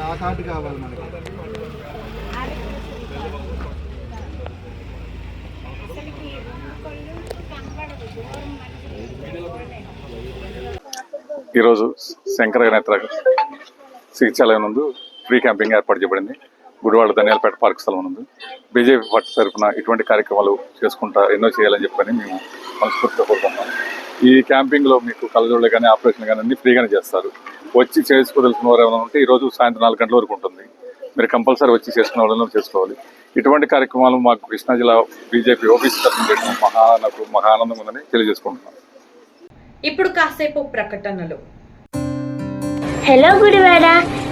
ఆ కార్డు కావాలి మనకి. ఈరోజు శంకర నేత్ర చికిత్సాలయం నందు ఫ్రీ క్యాంపింగ్ ఏర్పాటు చేయబడింది. గుడివాడ ధనియాలపేట పార్క్ స్థలం నందు బీజేపీ పార్టీ తరఫున ఇటువంటి కార్యక్రమాలు చేసుకుంటా ఎన్నో చేయాలని చెప్పని మేము మనస్ఫూర్తిగా కోరుకుంటున్నాం. ఈ క్యాంపింగ్లో మీకు కళ్ళజోళ్ళు కానీ ఆపరేషన్ కానీ అన్ని ఫ్రీగానే చేస్తారు. వచ్చి చేసుకోదలుచుకున్న వారు ఏమైనా ఉంటే ఈరోజు సాయంత్రం 4 గంటల వరకు ఉంటుంది. మీరు కంపల్సరీ వచ్చి చేసుకునే వాళ్ళని చేసుకోవాలి. ఇటువంటి కార్యక్రమాలు మాకు కృష్ణా జిల్లా బీజేపీ ఓబీసీ తరఫున చేయడం మహా ఆనందం ఉందని తెలియజేసుకుంటున్నాం. ఇప్పుడు కాసేపు ప్రకటనలు. హలో గుడివాడ,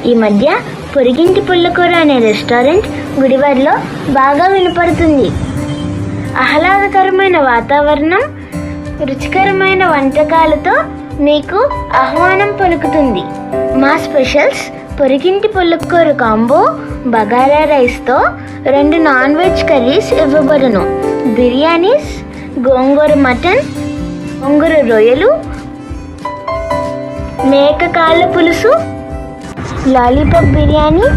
ఈ మధ్య పొరిగింటి పుల్లకూర అనే రెస్టారెంట్ గుడివాడలో బాగా వినపడుతుంది. ఆహ్లాదకరమైన వాతావరణం, రుచికరమైన వంటకాలతో మీకు ఆహ్వానం పలుకుతుంది. మా స్పెషల్స్ పొరిగింటి పుల్లకూర కాంబో, బగారా రైస్తో 2 నాన్ వెజ్ కర్రీస్ ఇవ్వబడును. బిర్యానీస్, గోంగూర మటన్, గోంగూర రొయ్యలు, మేక కాళ్ళ పులుసు, లాలీపాప్ బిర్యానీ,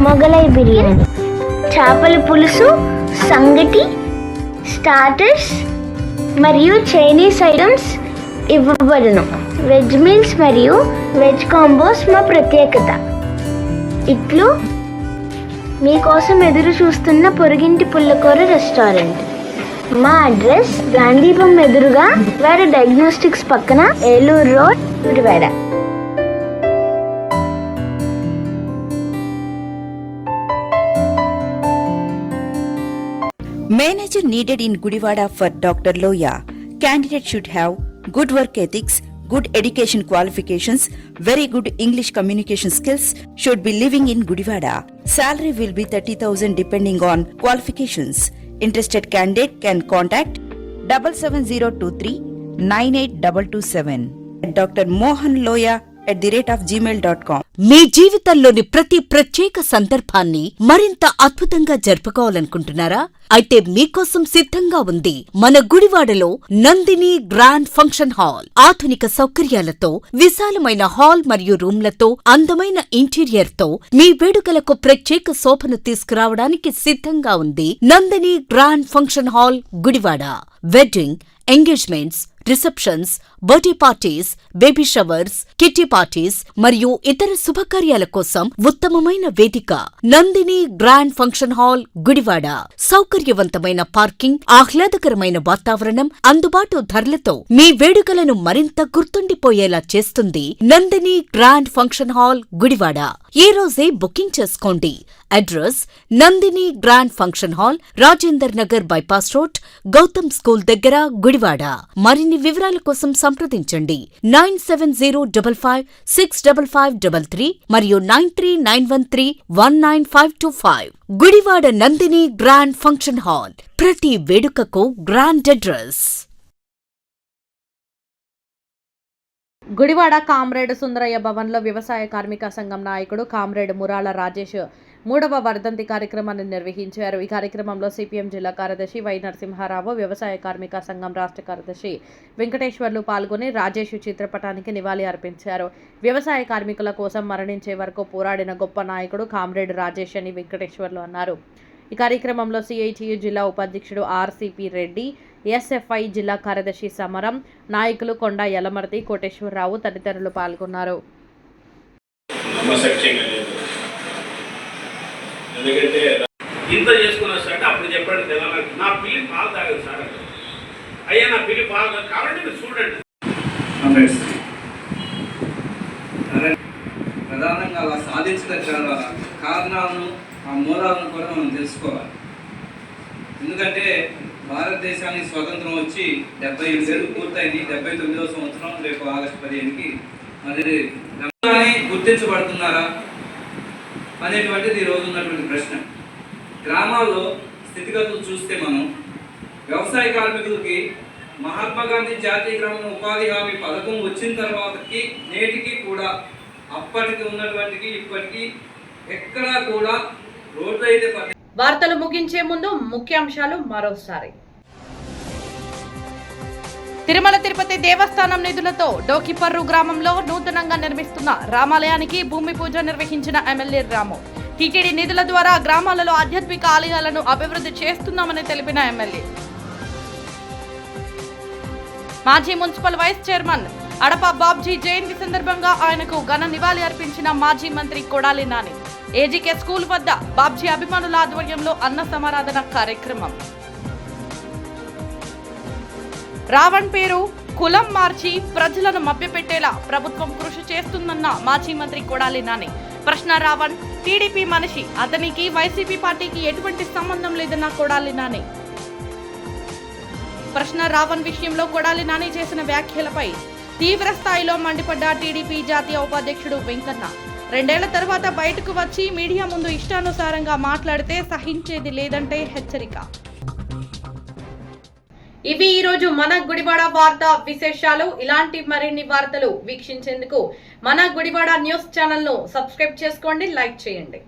మొగలై బిర్యానీ, చేపల పులుసు, సంగటి, స్టార్టర్స్ మరియు చైనీస్ ఐటమ్స్ ఇవ్వబడును. వెజ్ మీల్స్ మరియు వెజ్ కాంబోస్ మా ప్రత్యేకత. ఇట్లు మీకోసం ఎదురు చూస్తున్న పొరిగింటి పుల్లకూర రెస్టారెంట్. మా అడ్రస్ గాంధీపం ఎదురుగా వేర డయాగ్నోస్టిక్స్ పక్కన, Eluru road, Gudivada. Manager needed in Gudivada for Dr. Loya. Candidate should have good work ethics, good education qualifications, very good English communication skills, should be living in Gudivada. Salary will be 30,000 depending on qualifications. Interested candidate can contact 77023 98227. Dr. Mohan Loya @gmail.com. మీ జీవితంలోని ప్రతి ప్రత్యేక సందర్భాన్ని మరింత అద్భుతంగా జరుపుకోవాలనుకుంటున్నారా? అయితే మీకోసం సిద్ధంగా ఉంది మన గుడివాడలో నందిని గ్రాండ్ ఫంక్షన్ హాల్. ఆధునిక సౌకర్యాలతో, విశాలమైన హాల్ మరియు రూమ్లతో, అందమైన ఇంటీరియర్ తో మీ వేడుకలకు ప్రత్యేక శోభను తీసుకురావడానికి సిద్ధంగా ఉంది Nandini grand function hall, Gudivada. Wedding, engagements, receptions, birthday parties, baby showers, kitty parties మరియు ఇతర శుభకార్యాల కోసం ఉత్తమమైన వేదిక Nandini grand function hall, Gudivada. సౌకర్యవంతమైన పార్కింగ్, ఆహ్లాదకరమైన వాతావరణం, అందుబాటు ధరలతో మీ వేడుకలను మరింత గుర్తుండిపోయేలా చేస్తుంది Nandini grand function hall, Gudivada. ఈ రోజే బుకింగ్ చేసుకోండి. Address Nandini grand function hall, Rajender Nagar bypass road, Gautam school దగ్గర, గుడివాడ. మరిన్ని వివరాల కోసం సంప్రదించండి 9705565533 మరియు 9391319525. Gudivada Nandini grand function hall, ప్రతి వేడుకకు grand address. Gudivada comrade Sundarayya భవన్లో వ్యవసాయ కార్మిక సంఘం నాయకుడు కామ్రేడ్ మురాల రాజేష్ 3వ వర్ధంతి కార్యక్రమాన్ని నిర్వహించారు. ఈ కార్యక్రమంలో సిపిఎం జిల్లా కార్యదర్శి వై నరసింహారావు, వ్యవసాయ కార్మిక సంఘం రాష్ట్ర కార్యదర్శి వెంకటేశ్వర్లు పాల్గొని రాజేష్ చిత్రపటానికి నివాళి అర్పించారు. వ్యవసాయ కార్మికుల కోసం మరణించే వరకు పోరాడిన గొప్ప నాయకుడు కామ్రేడ్ రాజేష్ అని వెంకటేశ్వర్లు అన్నారు. ఈ కార్యక్రమంలో సిఐటియు జిల్లా ఉపాధ్యక్షుడు ఆర్సిపి రెడ్డి, ఎస్ఎఫ్ఐ జిల్లా కార్యదర్శి సమరం, నాయకులు కొండ యలమర్తి, కోటేశ్వరరావు తదితరులు పాల్గొన్నారు. ఎందుకంటే ఇంత చేసుకున్నా సార్ అప్పుడు చెప్పండి కదా, నా పిల్లి పాలు తాగదు సార్, అయ్యా నా పిల్లి పాలు తాగదు కాబట్టి మీరు చూడండి. ప్రధానంగా అలా సాధించడానికి కారణాలను, ఆ మూలాలను కూడా మనం తెలుసుకోవాలి. ఎందుకంటే భారతదేశానికి స్వతంత్రం వచ్చి 77 ఏళ్ళు పూర్తయింది. 79వ సంవత్సరం రేపు ఆగస్టు 15కి మరి గుర్తించబడుతున్నారా అనేటువంటిది ఈరోజు ఉన్నటువంటి ప్రశ్న. గ్రామాల్లో స్థితిగతులు చూస్తే మనం వ్యవసాయ కార్మికులకి మహాత్మా గాంధీ జాతీయ గ్రామీణ ఉపాధి హామీ పథకం వచ్చిన తర్వాతకి నేటికి కూడా అప్పటికి ఉన్నటువంటికి ఇప్పటికీ ఎక్కడా కూడా రోడ్లు అయితే. వార్తలు ముగించే ముందు ముఖ్యాంశాలు మరోసారి. తిరుమల తిరుపతి దేవస్థానం నిధులతో డోకిపర్రు గ్రామంలో నూతనంగా నిర్మిస్తున్న రామాలయానికి భూమి పూజ నిర్వహించిన ఎమ్మెల్యే రాము. టీటీడీ నిధుల ద్వారా గ్రామాలలో ఆధ్యాత్మిక ఆలయాలను అభివృద్ధి చేస్తున్నామని తెలిపిన ఎమ్మెల్యే. మాజీ మున్సిపల్ వైస్ చైర్మన్ అడప బాబ్జీ జయంతి సందర్భంగా ఆయనకు ఘన నివాళి అర్పించిన మాజీ మంత్రి కొడాలి నాని. ఏజీకే స్కూల్ వద్ద బాబ్జీ అభిమానుల ఆధ్వర్యంలో అన్న సమారాధన కార్యక్రమం. రావణ్ పేరు కులం మార్చి ప్రజలను మభ్యపెట్టేలా ప్రభుత్వం కృషి చేస్తుందన్న మాజీ మంత్రి కొడాలి నాని. ప్రశ్న రావణ్ టీడీపీ మనిషి, అతనికి వైసీపీ పార్టీకి ఎటువంటి సంబంధం లేదన్న కొడాలి నాని. ప్రశ్న రావణ్ విషయంలో కొడాలి నాని చేసిన వ్యాఖ్యలపై తీవ్ర స్థాయిలో మండిపడ్డ టీడీపీ జాతీయ ఉపాధ్యక్షుడు వెంకన్న. 2 ఏళ్ల తర్వాత బయటకు వచ్చి మీడియా ముందు ఇష్టానుసారంగా మాట్లాడితే సహించేది లేదంటే హెచ్చరిక. ఇవి ఈరోజు మన గుడివాడ వార్త విశేషాలు. ఇలాంటి మరిన్ని వార్తలు వీక్షించేందుకు మన గుడివాడ న్యూస్ ఛానల్ ను సబ్స్క్రైబ్ చేసుకోండి, లైక్ చేయండి.